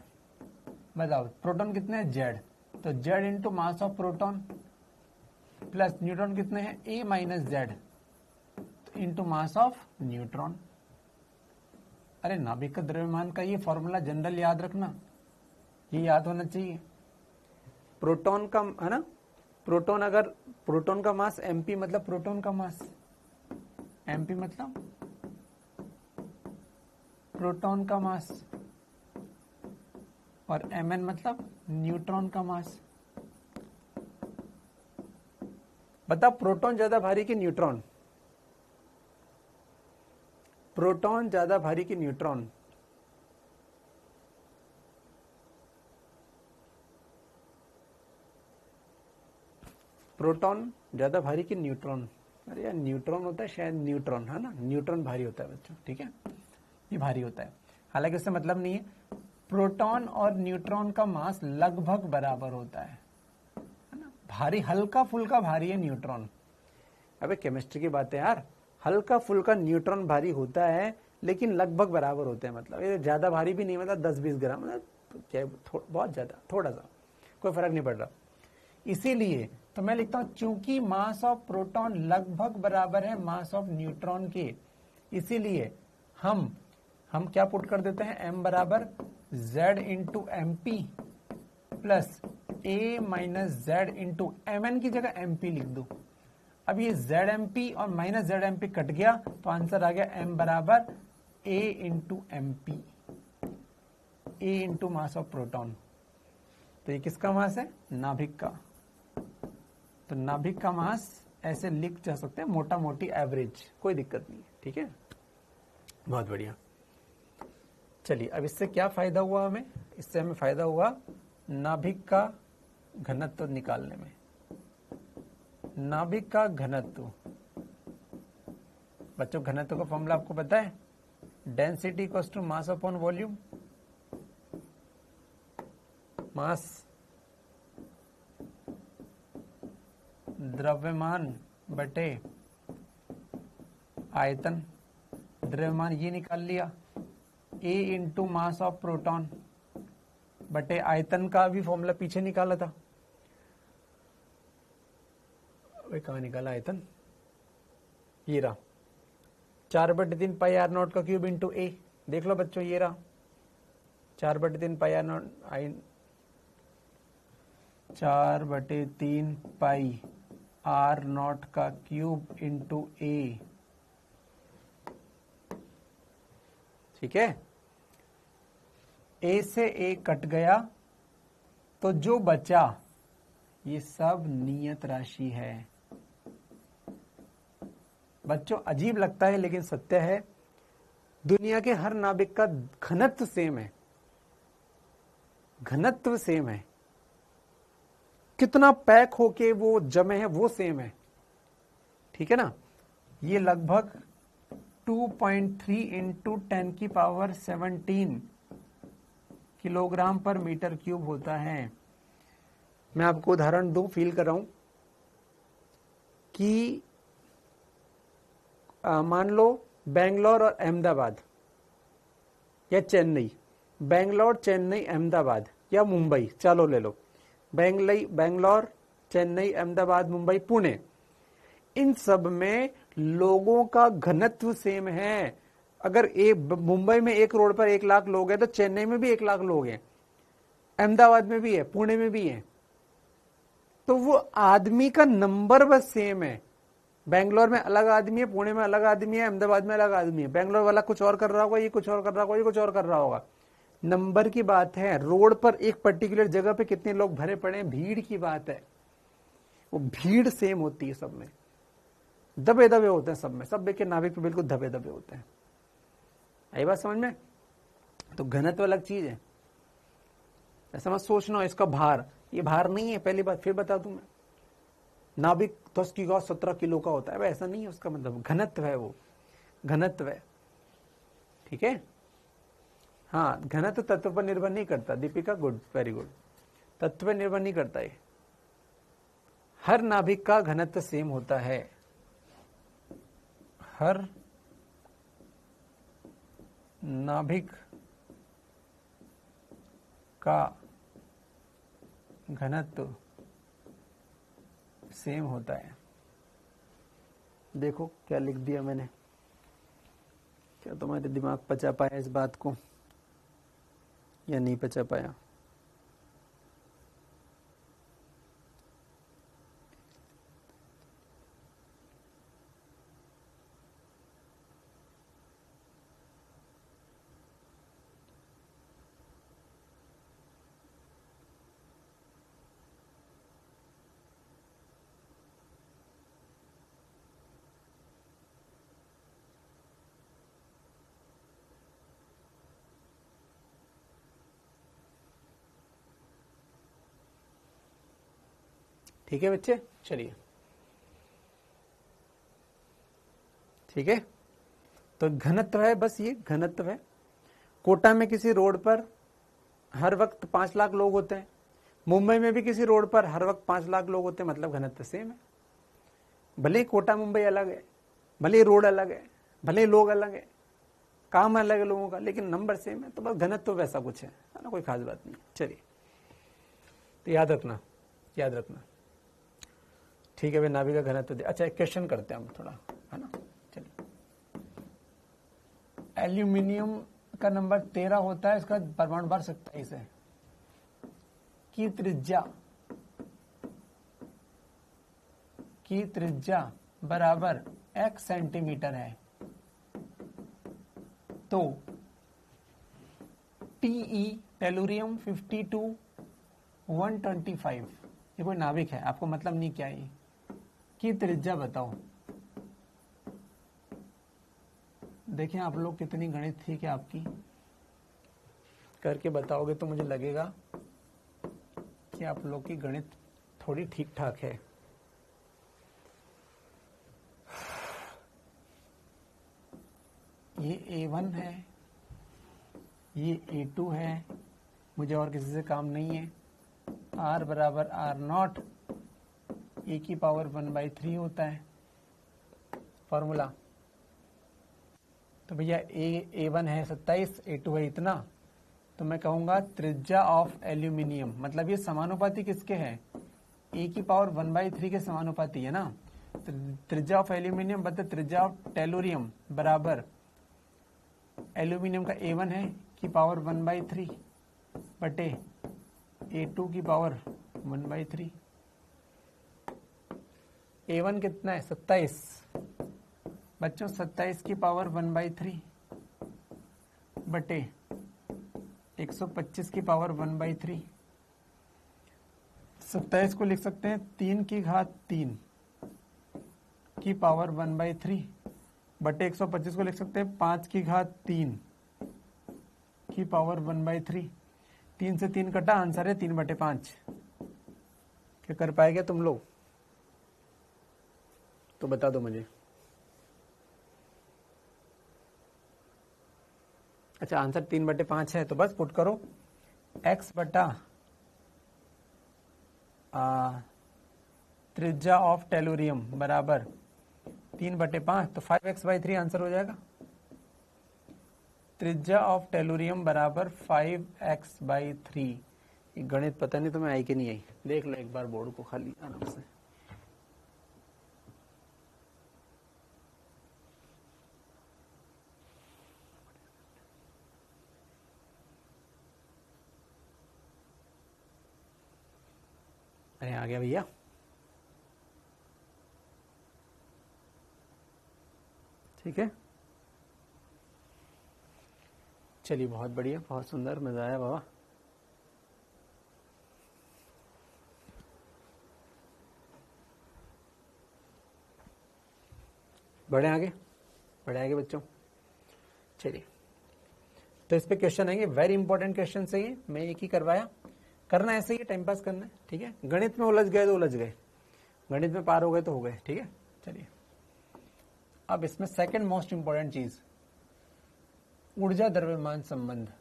बताओ प्रोटॉन कितने हैं, z, तो z into mass of proton plus neutron कितने हैं, a minus Z into mass of neutron. अरे नाभिक का द्रव्यमान का ये फॉर्मूला जनरल याद रखना, ये याद होना चाहिए। प्रोटॉन का है ना, प्रोटॉन अगर प्रोटॉन का मास mp मतलब प्रोटॉन का मास, mp मतलब प्रोटॉन का मास, और mn मतलब न्यूट्रॉन का मास। बताओ प्रोटॉन ज्यादा भारी कि न्यूट्रॉन, प्रोटॉन ज्यादा भारी कि न्यूट्रॉन? प्रोटॉन ज्यादा भारी कि न्यूट्रॉन? अरे यार न्यूट्रॉन होता है शायद, न्यूट्रॉन है ना, न्यूट्रॉन भारी होता है बच्चों, ठीक है, ये भारी होता है। हालांकि इससे मतलब नहीं है, प्रोटॉन और न्यूट्रॉन का मास लगभग बराबर होता है ना। भारी, हल्का फुल्का भारी है न्यूट्रॉन। अबे केमिस्ट्री की बात है यार, हल्का फुल्का न्यूट्रॉन भारी होता है लेकिन लगभग बराबर होते हैं। मतलब ये ज्यादा भारी भी नहीं, मतलब 10-20 ग्राम, मतलब बहुत ज्यादा, थोड़ा सा कोई फर्क नहीं पड़ रहा। इसीलिए तो मैं लिखता हूं चूंकि मास ऑफ प्रोटॉन लगभग बराबर है मास ऑफ न्यूट्रॉन के, इसीलिए हम क्या पुट कर देते हैं, m बराबर z into M P plus a minus Z into M N की जगह एम पी लिख दो। अब ये जेड एम पी और minus Z M P cut गया तो आंसर आ गया m बराबर a into M P, a into mass of proton. तो ये किसका मास है, नाभिक का। तो नाभिक का मास ऐसे लिख जा सकते हैं, मोटा मोटी एवरेज, कोई दिक्कत नहीं है, ठीक है, बहुत बढ़िया। चलिए अब इससे क्या फायदा हुआ हमें, इससे हमें फायदा हुआ नाभिक का घनत्व निकालने में। नाभिक का घनत्व, बच्चों घनत्व का फॉर्मूला आपको पता है, density equals to mass upon volume. Mass द्रव्यमान बटे आयतन, द्रव्यमान ये निकाल लिया, A into mass of proton बटे आयतन का भी फॉर्मूला पीछे निकाला था। वे कहाँ निकाला आयतन, ये रहा 4/3 पाई आर नॉट का क्यूब इंटू ए। देख लो बच्चों ये रहा 4/3 pi r naught, 4/3 pi r naught का क्यूब इंटू ए, ठीक है। ए से ए कट गया तो जो बचा ये सब नियत राशि है। बच्चों अजीब लगता है लेकिन सत्य है, दुनिया के हर नाभिक का घनत्व सेम है, घनत्व सेम है, कितना पैक होके वो जमे है वो सेम है, ठीक है ना। ये लगभग 2.3 इंटू 10⁻17 किलोग्राम पर मीटर क्यूब होता है। मैं आपको उदाहरण दूं, फील कर रहा हूं कि मान लो बेंगलोर और अहमदाबाद या चेन्नई, बेंगलोर चेन्नई अहमदाबाद या मुंबई, चलो ले लो, बेंगलोर चेन्नई अहमदाबाद मुंबई पुणे, इन सब में लोगों का घनत्व सेम है। अगर मुंबई में एक रोड पर 1 लाख लोग हैं तो चेन्नई में भी 1 लाख लोग हैं, अहमदाबाद में भी है, पुणे में भी है, तो वो आदमी का नंबर बस सेम है। बेंगलोर में अलग आदमी है, पुणे में अलग आदमी है, अहमदाबाद में अलग आदमी है, बेंगलोर वाला कुछ और कर रहा होगा, ये कुछ और कर रहा होगा, ये कुछ और कर रहा होगा, नंबर की बात है। रोड पर एक पर्टिकुलर जगह पे कितने लोग भरे पड़े हैं, भीड़ की बात है, वो भीड़ सेम होती है सब में, दबे दबे होते हैं सब में, सब के नाभिक पे बिल्कुल दबे दबे होते हैं। आई बात समझ में? तो घनत्व अलग चीज है। ऐसा मत सोचना इसका भार, ये भार नहीं है। पहली बात फिर बता दूं मैं, नाभिक 10 की घात 17 किलो का होता है, ऐसा नहीं है उसका मतलब, घनत्व है वो, घनत्व है। ठीक है, हाँ, घनत्व तत्व पर निर्भर नहीं करता। Deepika good, very good. तत्व पर निर्भर नहीं करता है। हर नाभिक का घनत्व सेम होता है, हर नाभिक का घनत्व सेम होता है। देखो क्या लिख दिया मैंने, क्या तुम्हारे दिमाग पचा पाया इस बात को या नहीं पचा पाया? ठीक है बच्चे, चलिए ठीक है। तो घनत्व है, बस ये घनत्व है। कोटा में किसी रोड पर हर वक्त 5 लाख लोग होते हैं, मुंबई में भी किसी रोड पर हर वक्त 5 लाख लोग होते हैं, मतलब घनत्व सेम है। भले ही कोटा मुंबई अलग है, भले ही रोड अलग है, भले ही लोग अलग है, काम अलग है लोगों का, लेकिन नंबर सेम है। तो बस घनत्व वैसा कुछ है ना, कोई खास बात नहीं। चलिए, तो याद रखना, याद रखना। ठीक है भाई, नाभिक का घनत्व दे। अच्छा, एक क्वेश्चन करते हैं हम थोड़ा, है ना। चलिए, एल्यूमिनियम का नंबर 13 होता है, इसका परमाणु भार 27 है, की त्रिज्या बराबर x सेंटीमीटर है। तो Te टेलुरियम 52 125, ये कोई नाभिक है, आपको मतलब नहीं क्या ये, की त्रिज्या बताओ। देखें आप लोग कितनी गणित थी क्या आपकी, करके बताओगे तो मुझे लगेगा कि आप लोग की गणित थोड़ी ठीक ठाक है। ये A1 है, ये A2 है, मुझे और किसी से काम नहीं है। R बराबर R0 e की पावर 1/3 होता है फॉर्मूला। तो भैया A1 है 27, A2 है इतना, तो मैं कहूंगा त्रिज्या ऑफ एल्यूमिनियम, मतलब ये समानुपाती किसके है, e की पावर 1/3 के समानुपाती है ना। त्रिज्या ऑफ एल्यूमिनियम बटे त्रिज्या ऑफ टेलुरियम बराबर एल्यूमिनियम का A1 है की पावर 1/3 बटे A2 की पावर 1/3। A1 कितना है 27 बच्चों, 27 की पावर 1/3 बटे 125 की पावर 1/3। 27 को लिख सकते हैं 3 की घात 3 की पावर 1/3 बटे 125 को लिख सकते हैं 5 की घात 3 की पावर 1/3। 3 से 3 कटा, आंसर है 3/5। क्या कर पाएगा तुम लोग, तो बता दो मुझे। अच्छा, आंसर 3/5 है, तो बस पुट करो x बटा त्रिज्या ऑफ टेलुरियम बराबर 3/5, तो 5x/3 आंसर हो जाएगा। त्रिज्या ऑफ टेलुरियम बराबर 5x/3। ये गणित पता नहीं तुम्हें आई कि नहीं आई, देख लो एक बार बोर्ड को खाली आराम से। अरे आ गया भैया, ठीक है। चलिए, बहुत बढ़िया, बहुत सुंदर, मजा आया बाबा। बढ़े आगे, बढ़े आगे बच्चों। चलिए, तो इस पे क्वेश्चन आएंगे, वेरी इंपॉर्टेंट क्वेश्चन है ये, मैं एक ही करवाया, करना ऐसे ही टाइम पास करना है, ठीक है। गणित में उलझ गए तो उलझ गए, गणित में पार हो गए तो हो गए, ठीक है। चलिए अब इसमें सेकंड मोस्ट इंपॉर्टेंट चीज, ऊर्जा द्रव्यमान संबंध।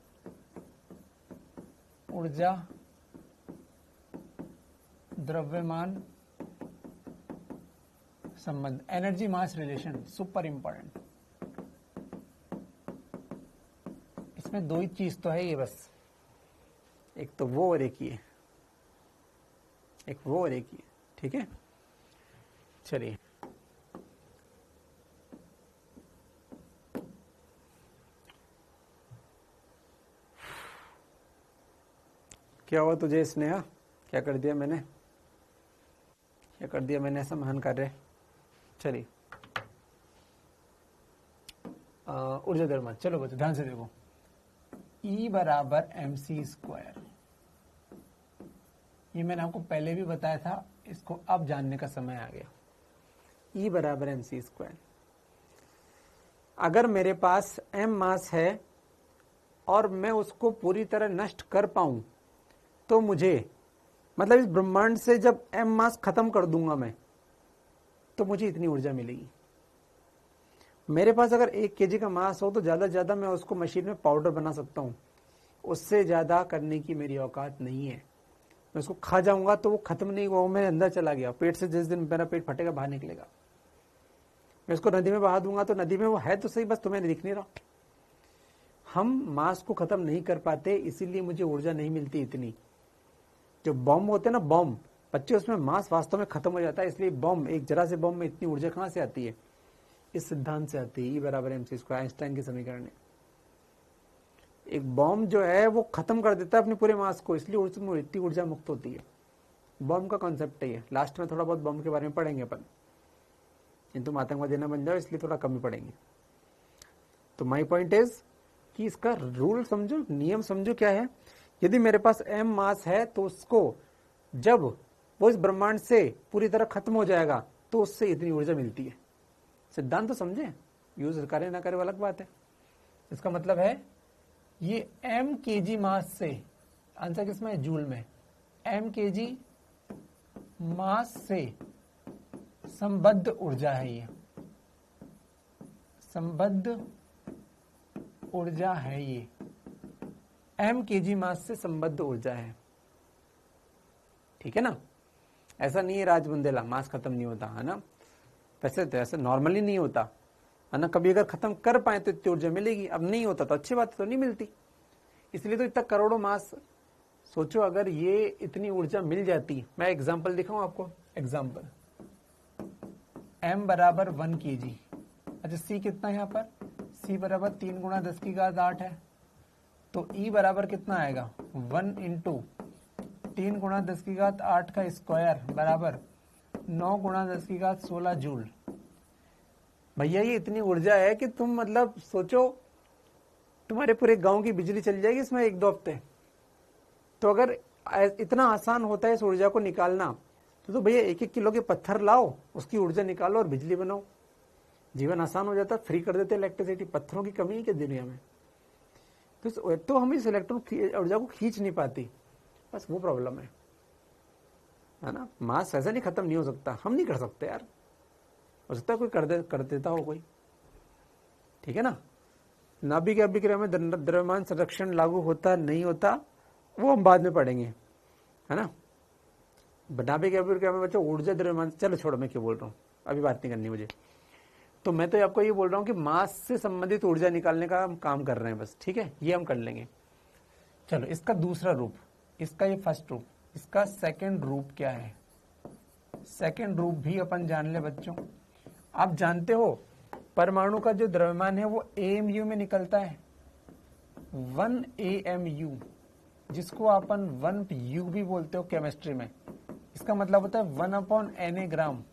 ऊर्जा द्रव्यमान संबंध, एनर्जी मास रिलेशन, सुपर इंपॉर्टेंट। इसमें दो ही चीज तो है ये बस, एक तो वो और एक ये, एक वो और एक ये, ठीक है। चलिए क्या हुआ तुझे स्नेहा, क्या कर दिया मैंने, क्या कर दिया मैंने ऐसा महान कार्य। चलिए ऊर्जा द्रव्यमान, चलो बच्चों ध्यान से देखो, E बराबर mc², ये मैंने आपको पहले भी बताया था, इसको अब जानने का समय आ गया। E बराबर mc², अगर मेरे पास m मास है और मैं उसको पूरी तरह नष्ट कर पाऊं तो मुझे, मतलब इस ब्रह्मांड से जब m मास खत्म कर दूंगा मैं, तो मुझे इतनी ऊर्जा मिलेगी। मेरे पास अगर 1 kg का मास हो तो ज्यादा से ज्यादा मैं उसको मशीन में पाउडर बना सकता हूं, उससे ज्यादा करने की मेरी औकात नहीं है। मैं उसको खा जाऊंगा तो वो खत्म नहीं हुआ, वो मेरे अंदर चला गया, पेट से जिस दिन मेरा पेट फटेगा बाहर निकलेगा। मैं उसको नदी में बहा दूंगा तो नदी में वो है तो सही, बस तुम्हें दिख नहीं रहा। हम मास को खत्म नहीं कर पाते, इसीलिए मुझे ऊर्जा नहीं मिलती इतनी। जो बॉम्ब होते हैं ना, बॉम्ब बच्चे, उसमें मास वास्तव में खत्म हो जाता है, इसलिए बॉम्ब, एक जरा से बॉम्ब में इतनी ऊर्जा कहां से आती है, इस सिद्धांत से आती है, E बराबर mc², आइंस्टाइन के समीकरण है। एक बॉम्ब जो है वो खत्म कर देता है अपने पूरे मास को, इसलिए उसमें इतनी ऊर्जा मुक्त होती है। बॉम्ब का कॉन्सेप्ट है ये, लास्ट में थोड़ा बहुत बॉम्ब के बारे में पढ़ेंगे अपन, किंतु तुम आतंकवादी न बन जाओ इसलिए थोड़ा कम ही पढ़ेंगे। तो माई पॉइंट इज कि इसका रूल समझो, नियम समझो क्या है। यदि मेरे पास m मास है तो उसको जब वो इस ब्रह्मांड से पूरी तरह खत्म हो जाएगा तो उससे इतनी ऊर्जा मिलती है। सिद्धांत तो समझे, यूज करे ना करे अलग बात है। इसका मतलब है ये m kg मास से, आंसर किसमें है, जूल में, m kg मास से संबद्ध ऊर्जा है, ये संबद्ध ऊर्जा है, ये m kg मास से संबद्ध ऊर्जा है, ठीक है ना। ऐसा नहीं है राज बुंदेला मास खत्म नहीं होता है ना, वैसे तो ऐसा नॉर्मली नहीं होता है ना, कभी अगर खत्म कर पाए तो इतनी ऊर्जा मिलेगी, अब नहीं होता तो अच्छी बात तो नहीं मिलती, इसलिए तो इतना करोड़ों मास। सोचो अगर ये इतनी ऊर्जा मिल जाती, मैं एग्जांपल दिखाऊं आपको, एग्जांपल m बराबर 1 kg, अच्छा c कितना है यहाँ पर, c बराबर 3 × 10⁸ है, तो E बराबर कितना आएगा, 1 × 3 × 10⁸ का स्क्वायर बराबर 9 × 10⁻16 जूल। भैया ये इतनी ऊर्जा है कि तुम मतलब सोचो तुम्हारे पूरे गांव की बिजली चल जाएगी इसमें 1-2 हफ्ते। तो अगर इतना आसान होता है इस ऊर्जा को निकालना, तो भैया 1-1 किलो के पत्थर लाओ, उसकी ऊर्जा निकालो और बिजली बनाओ, जीवन आसान हो जाता, फ्री कर देते इलेक्ट्रिसिटी। पत्थरों की कमी है क्या दुनिया में? तो हम इस इलेक्ट्रॉन ऊर्जा को खींच नहीं पाती, बस वो प्रॉब्लम है ना। मास ऐसा नहीं खत्म नहीं हो सकता, हम नहीं कर सकते यार, हो सकता है कोई कर देता हो कोई, ठीक है ना। नाभिक अभिक्रिया में द्रव्यमान संरक्षण लागू होता नहीं होता वो हम बाद में पढ़ेंगे, है ना। नाभिक अभिक्रिया में बच्चों ऊर्जा द्रव्यमान, चलो छोड़ो मैं क्यों बोल रहा हूँ, अभी बात नहीं करनी मुझे। तो मैं तो आपको ये बोल रहा हूँ कि मास से संबंधित ऊर्जा निकालने का हम काम कर रहे हैं बस, ठीक है, ये हम कर लेंगे। चलो इसका दूसरा रूप, इसका ये फर्स्ट रूप, इसका सेकंड रूप क्या है, सेकंड रूप भी अपन जान ले बच्चों। आप जानते हो परमाणु का जो द्रव्यमान है वो AMU में निकलता है, 1 AMU, जिसको अपन 1U भी बोलते हो केमिस्ट्री में। इसका मतलब होता है 1/Na ग्राम,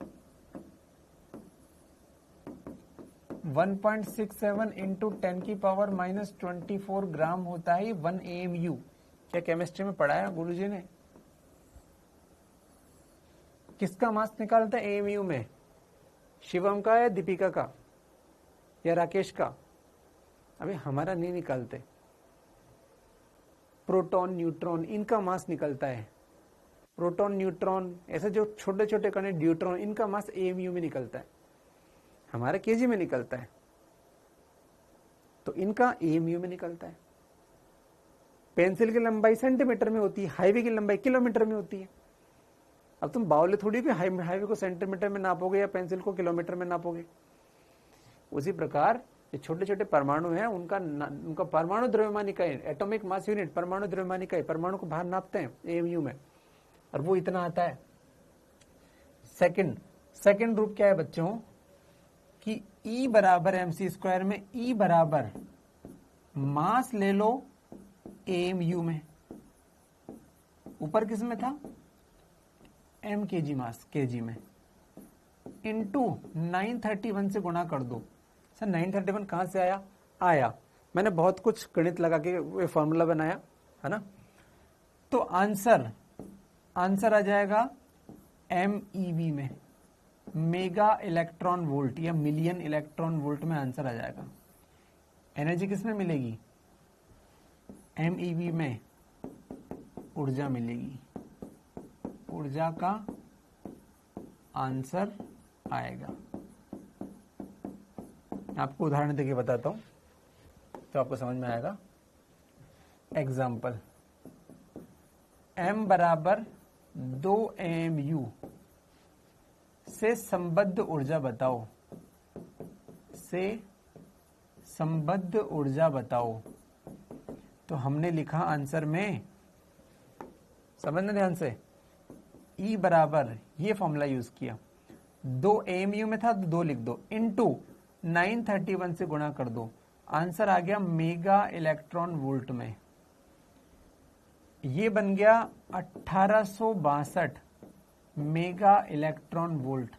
1.67 इंटू 10⁻⁻24 ग्राम होता है 1 AMU। क्या केमिस्ट्री में पढ़ाया गुरुजी ने? किसका मास निकालता है AMU में, शिवम का या दीपिका का या राकेश का? अबे हमारा नहीं निकालते, प्रोटॉन, न्यूट्रॉन, इनका मास निकलता है। प्रोटॉन, न्यूट्रॉन, ऐसे जो छोटे छोटे कण है, ड्यूट्रॉन, इनका मास एएमयू में निकलता है, हमारे केजी में निकलता है, तो इनका एएमयू में निकलता है। पेंसिल की लंबाई सेंटीमीटर में होती है, हाईवे की लंबाई किलोमीटर में होती है। अब तुम बावले थोड़ी भी हाईवे को सेंटीमीटर में नापोगे या पेंसिल को किलोमीटर में नापोगे। उसी प्रकार ये छोटे छोटे परमाणु हैं, उनका परमाणु द्रव्यमान इकाई, एटॉमिक मास यूनिट, परमाणु द्रव्यमान इकाई, परमाणु को बाहर नापते हैं एएमयू में, और वो इतना आता है। सेकंड रूप क्या है बच्चों कि E बराबर mc² में E बराबर मास ले लो एएमयू में, ऊपर किस में था m kg मास kg में, इंटू 931 से गुणा कर दो। सर 931 कहां से आया? मैंने बहुत कुछ गणित लगा के वो फॉर्मूला बनाया है ना। तो आंसर आ जाएगा MeV में, मेगा इलेक्ट्रॉन वोल्ट या मिलियन इलेक्ट्रॉन वोल्ट में आंसर आ जाएगा। एनर्जी किस में मिलेगी? MeV में ऊर्जा मिलेगी, ऊर्जा का आंसर आएगा। आपको उदाहरण देके बताता हूं तो आपको समझ में आएगा। एग्जाम्पल, M बराबर 2 AMU से संबद्ध ऊर्जा बताओ, तो हमने लिखा आंसर में, समझना ध्यान से, E बराबर ये फॉर्मूला यूज किया, 2 AMU में था तो 2 लिख दो, इनटू 931 से गुणा कर दो, आंसर आ गया मेगा इलेक्ट्रॉन वोल्ट में। ये बन गया 1862 मेगा इलेक्ट्रॉन वोल्ट।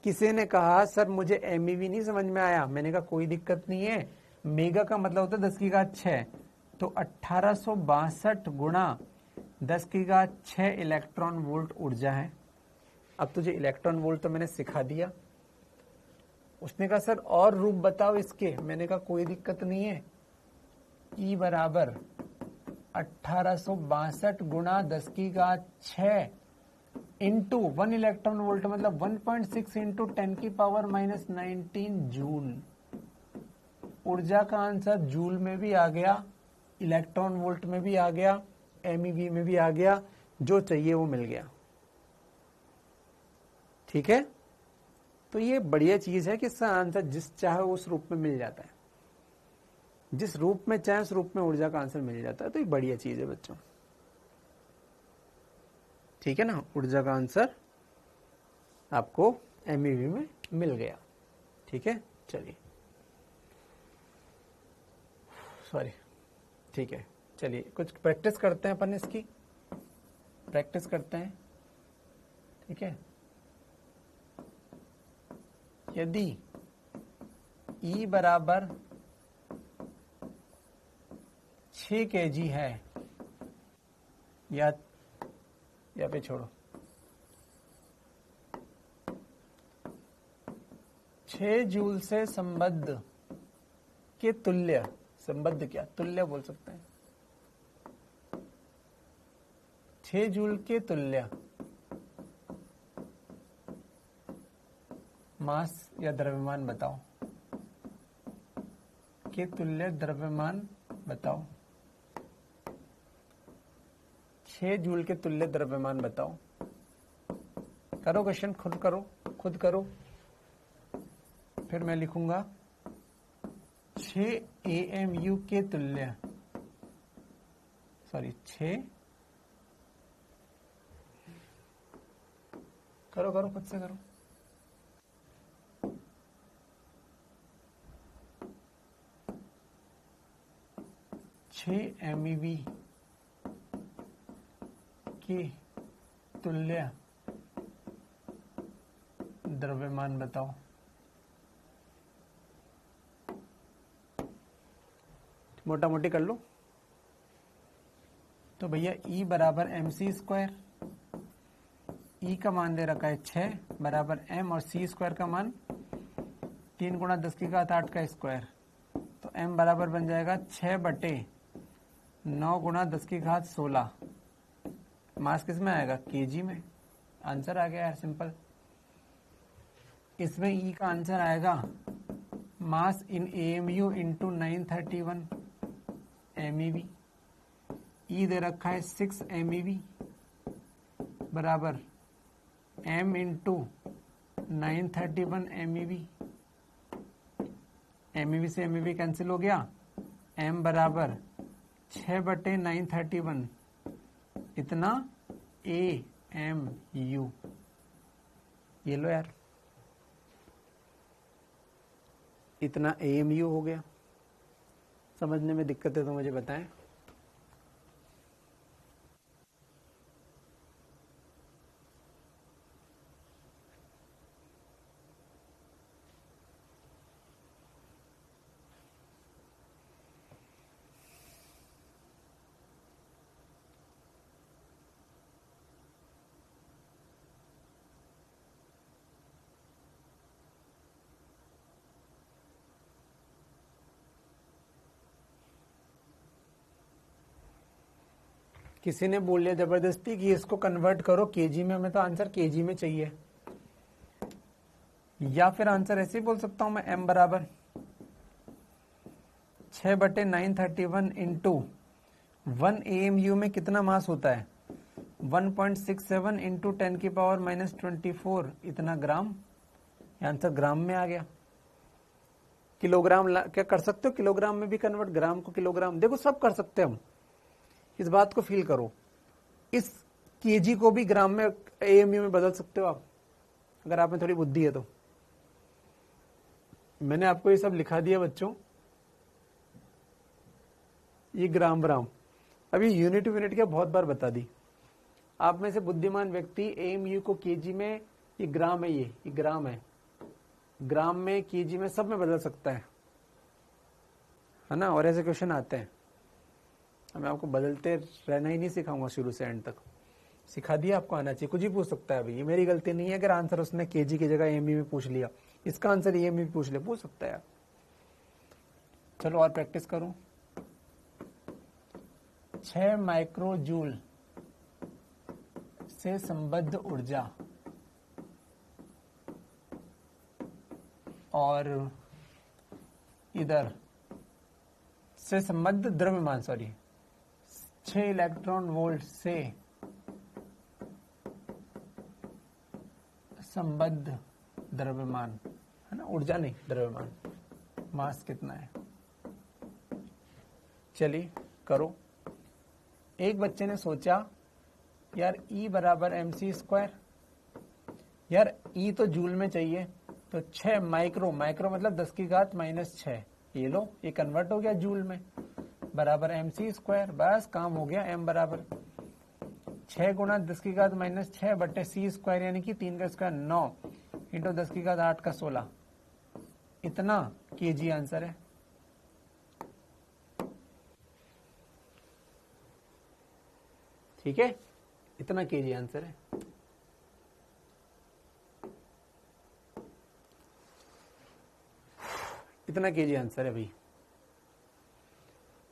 किसी ने कहा सर मुझे MeV नहीं समझ में आया, मैंने कहा कोई दिक्कत नहीं है, मेगा का मतलब होता है 10 की घात 6, तो 1862 गुणा 10 की घात 6 इलेक्ट्रॉन वोल्ट ऊर्जा है। अब तुझे इलेक्ट्रॉन वोल्ट तो मैंने सिखा दिया। उसने कहा सर और रूप बताओ इसके, मैंने कहा कोई दिक्कत नहीं है, E बराबर 1862 गुणा 10 की घात 6 इंटू 1 इलेक्ट्रॉन वोल्ट मतलब 1.6 इंटू 10 की पावर -19 जूल। ऊर्जा का आंसर जूल में भी आ गया, इलेक्ट्रॉन वोल्ट में भी आ गया, MeV में भी आ गया, जो चाहिए वो मिल गया। ठीक है, तो ये बढ़िया चीज है कि इसका आंसर जिस चाहे उस रूप में मिल जाता है, जिस रूप में चाहे उस रूप में ऊर्जा का आंसर मिल जाता है, तो ये बढ़िया चीज है बच्चों। ठीक है ना, ऊर्जा का आंसर आपको MeV में मिल गया। ठीक है, चलिए, सॉरी, ठीक है, चलिए कुछ प्रैक्टिस करते हैं अपन, इसकी प्रैक्टिस करते हैं। ठीक है, यदि E बराबर 6 kg है, या पे छोड़ो, 6 जूल से संबद्ध के तुल्य, संबद्ध क्या, तुल्य बोल सकते हैं, 6 जूल के तुल्य मास या द्रव्यमान बताओ, के तुल्य द्रव्यमान बताओ, 6 जूल के तुल्य द्रव्यमान बताओ। करो क्वेश्चन, खुद करो, फिर मैं लिखूंगा 6 AMU के तुल्य, सॉरी 6, करो खुद से करो, 6 MeV के तुल्य द्रव्यमान बताओ। मोटा मोटी कर लो। तो भैया E बराबर mc², E का मान दे रखा है 6 बराबर m और c² का मान 3 गुणा 10 की घात 8 का स्क्वायर, तो m बराबर बन जाएगा 6 बटे 9 गुणा 10 की घात 16, मास किस में आएगा? केजी में। आंसर आ गया यार, सिंपल। इसमें ई का आंसर आएगा मास इन एएमयू इंटू 931 एमईवी। ई दे रखा है 6 एमईवी बराबर एम इंटू 931 एमईवी। एमईवी से एमईवी कैंसिल हो गया। एम बराबर 6/931 इतना ए एम यू। ये लो यार, इतना ए एम यू हो गया। समझने में दिक्कत है तो मुझे बताएं। किसी ने बोल लिया जबरदस्ती कि इसको कन्वर्ट करो केजी में, हमें तो आंसर केजी में चाहिए। या फिर आंसर ऐसे ही बोल सकता हूं मैं, m बराबर 6/931 इंटू 1 AMU में कितना मास होता है? 1.67 इंटू 10⁻⁻24 इतना ग्राम। आंसर ग्राम में आ गया। किलोग्राम क्या कर सकते हो? किलोग्राम में भी कन्वर्ट, ग्राम को किलोग्राम, देखो सब कर सकते हैं हम। इस बात को फील करो। इस केजी को भी ग्राम में एएमयू में बदल सकते हो आप, अगर आप में थोड़ी बुद्धि है तो। मैंने आपको ये सब लिखा दिया बच्चों, ये ग्राम ब्राम। अभी यूनिट क्या बहुत बार बता दी। आप में से बुद्धिमान व्यक्ति एएमयू को केजी में, ये ग्राम है, ये ग्राम है, ग्राम में, केजी में, सब में बदल सकता है ना। और ऐसे क्वेश्चन आते हैं। मैं आपको बदलते रहना ही नहीं सिखाऊंगा शुरू से एंड तक। सिखा दिया, आपको आना चाहिए। कुछ ही पूछ सकता है भाई, ये मेरी गलती नहीं है अगर आंसर उसने केजी की जगह एएमयू में पूछ लिया। इसका आंसर एएमयू में पूछ ले, पूछ सकता है। चलो और प्रैक्टिस करूं। 6 माइक्रोजूल से संबद्ध ऊर्जा और इधर से संबद्ध द्रव्यमान, 6 इलेक्ट्रॉन वोल्ट से संबद्ध द्रव्यमान, है ना, ऊर्जा नहीं द्रव्यमान। मास कितना है? चलिए करो। एक बच्चे ने सोचा यार E बराबर mc²। यार E तो जूल में चाहिए, तो 6 माइक्रो, माइक्रो मतलब 10 की घात -6, ये लो, ये कन्वर्ट हो गया जूल में, बराबर mc²। बस काम हो गया। m बराबर 6 गुणा 10 की घात -6 बटे c², यानी कि 3 का स्क्वायर 9 इंटू 10 की घात 8 का 16, इतना केजी आंसर है। ठीक है, इतना केजी आंसर है। इतना केजी आंसर है भाई।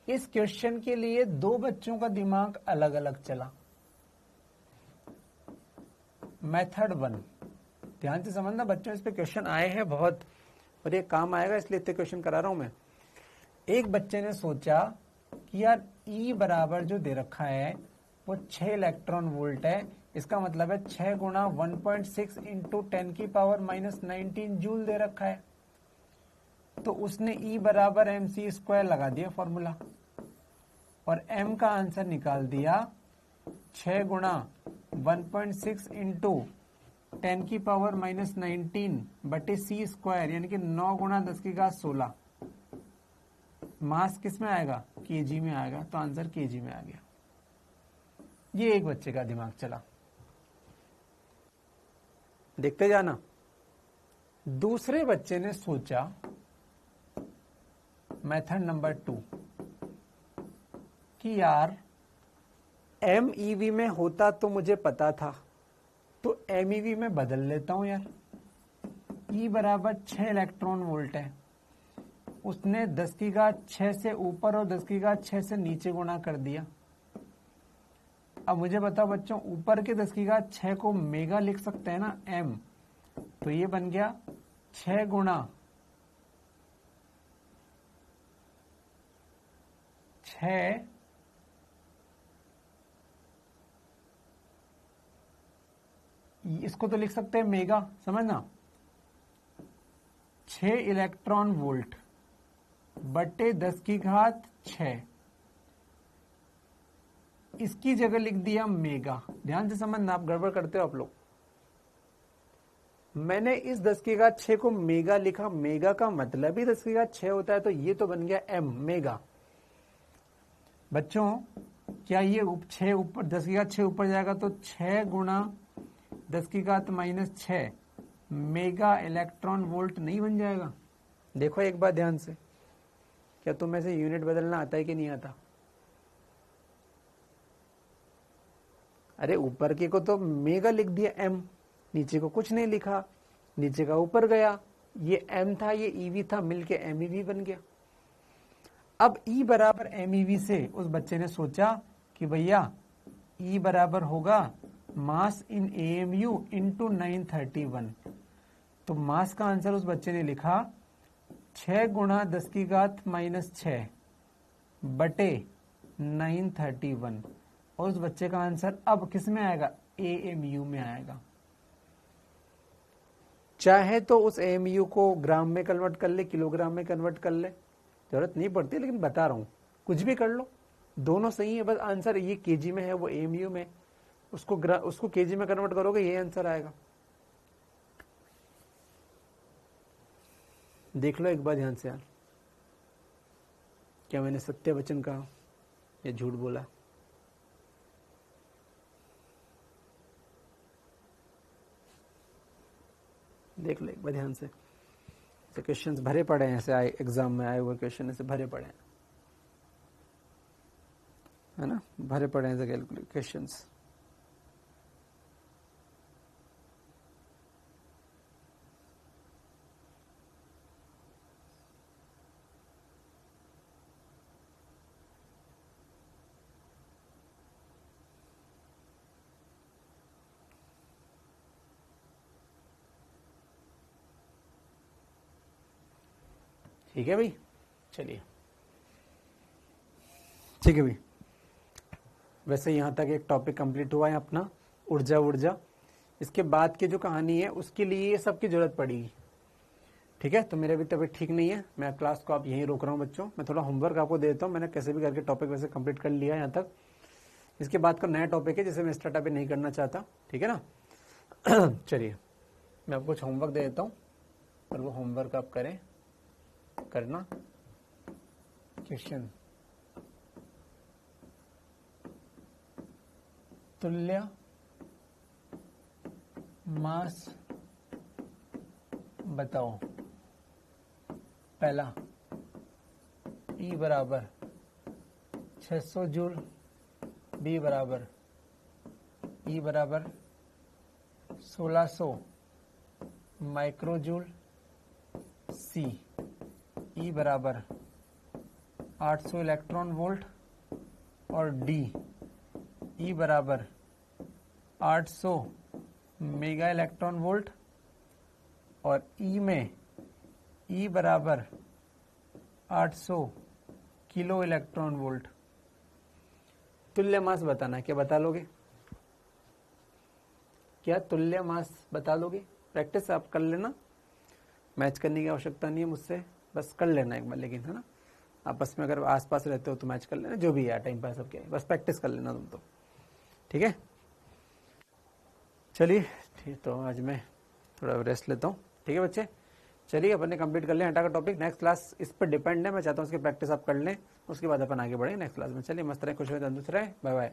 इस क्वेश्चन के लिए 2 बच्चों का दिमाग अलग अलग चला। मेथड 1, ध्यान से समझना बच्चों, इस पे क्वेश्चन आए हैं बहुत और ये काम आएगा, इसलिए इतने क्वेश्चन करा रहा हूं मैं। एक बच्चे ने सोचा कि यार E बराबर जो दे रखा है वो 6 इलेक्ट्रॉन वोल्ट है। इसका मतलब है 6 गुणा 1.6 इंटू 10⁻⁻19 जूल दे रखा है। तो उसने E बराबर mc² लगा दिया फॉर्मूला, और m का आंसर निकाल दिया 6 गुणा 1.6 इंटू 10⁻⁻19 बटे c², यानी कि 9 गुणा 10 की घात 16। मास किस में आएगा? केजी में आएगा, तो आंसर केजी में आ गया। ये एक बच्चे का दिमाग चला। देखते जाना। दूसरे बच्चे ने सोचा, मेथड नंबर 2, कि यार MEV में होता तो मुझे पता था, तो MEV में बदल लेता हूं यार। E बराबर 6 इलेक्ट्रॉन वोल्ट है, उसने 10 की घात 6 से ऊपर और 10 की घात 6 से नीचे गुणा कर दिया। अब मुझे बताओ बच्चों, ऊपर के 10 की घात 6 को मेगा लिख सकते हैं ना, m, तो ये बन गया 6 गुणा 6 इसको तो लिख सकते हैं मेगा, समझना, 6 इलेक्ट्रॉन वोल्ट बटे 10 की घात 6, इसकी जगह लिख दिया मेगा। ध्यान से समझना, आप गड़बड़ करते हो आप लोग। मैंने इस 10 की घात 6 को मेगा लिखा, मेगा का मतलब ही 10 की घात 6 होता है, तो ये तो बन गया m, मेगा। बच्चों क्या ये 6 ऊपर 10 की घात 6 ऊपर जाएगा तो 6 गुणा 10 की घात -6 मेगा इलेक्ट्रॉन वोल्ट नहीं बन जाएगा? देखो एक बात ध्यान से, क्या तुम्हें से यूनिट बदलना आता है कि नहीं आता? अरे ऊपर के को तो मेगा लिख दिया m, नीचे को कुछ नहीं लिखा, नीचे का ऊपर गया, ये m था ये ev था, मिलके mev बन गया। अब E बराबर mev से उस बच्चे ने सोचा कि भैया E बराबर होगा मास इन AMU इंटू 931, तो मास का आंसर उस बच्चे ने लिखा 6 गुणा 10 की घात -6 बटे 931, और उस बच्चे का आंसर अब किस में आएगा? AMU में आएगा। चाहे तो उस AMU को ग्राम में कन्वर्ट कर ले, किलोग्राम में कन्वर्ट कर ले, जरूरत नहीं पड़ती, लेकिन बता रहा हूं कुछ भी कर लो, दोनों सही है, बस आंसर ये केजी में है वो AMU में, उसको केजी में कन्वर्ट करोगे ये आंसर आएगा। देख लो एक बार ध्यान से यार, क्या मैंने सत्य वचन कहा या झूठ बोला? देख लो एक बार ध्यान से, क्वेश्चंस भरे पड़े हैं, ऐसे आए एग्जाम में आए हुए क्वेश्चन ऐसे भरे पड़े हैं, है ना, भरे पड़े हैं ऐसे क्वेश्चंस। ठीक है भाई, चलिए ठीक है भाई। वैसे यहाँ तक एक टॉपिक कंप्लीट हुआ है अपना ऊर्जा। इसके बाद की जो कहानी है उसके लिए ये सब की जरूरत पड़ेगी, ठीक है। तो मेरे भी तबीयत ठीक नहीं है, मैं क्लास को आप यहीं रोक रहा हूँ बच्चों, मैं थोड़ा होमवर्क आपको दे देता हूँ। मैंने कैसे भी करके टॉपिक वैसे कंप्लीट कर लिया यहाँ तक, इसके बाद का नया टॉपिक है जिसे मैं स्टार्ट अभी नहीं करना चाहता, ठीक है ना। चलिए मैं आपको कुछ होमवर्क दे देता हूँ और वो होमवर्क आप करें, करना। क्वेश्चन, तुल्य मास बताओ। पहला, E बराबर 600 जूल, B बराबर E बराबर 1600 माइक्रोजूल, C E बराबर 800 इलेक्ट्रॉन वोल्ट, और D E बराबर 800 मेगा इलेक्ट्रॉन वोल्ट, और E में E बराबर 800 किलो इलेक्ट्रॉन वोल्ट। तुल्य मास बताना है, क्या बता लोगे? क्या तुल्य मास बता लोगे? प्रैक्टिस आप कर लेना, मैच करने की आवश्यकता नहीं है मुझसे, बस कर लेना एक बार, लेकिन है ना, आपस में अगर आसपास रहते हो तो मैच कर लेना, जो भी है टाइम पास सबके, बस प्रैक्टिस कर लेना तुम तो, ठीक है। चलिए ठीक, तो आज मैं थोड़ा रेस्ट लेता हूँ, ठीक है बच्चे। चलिए अपन ने कंप्लीट कर लिया आटा का टॉपिक, नेक्स्ट क्लास इस पर डिपेंड है, मैं चाहता हूँ उसकी प्रैक्टिस आप कर लें, उसके बाद अपन आगे बढ़े नेक्स्ट क्लास में। चलिए मस्त रहे, खुश रहे, तंदुरुस्त रहे, बाय बाय।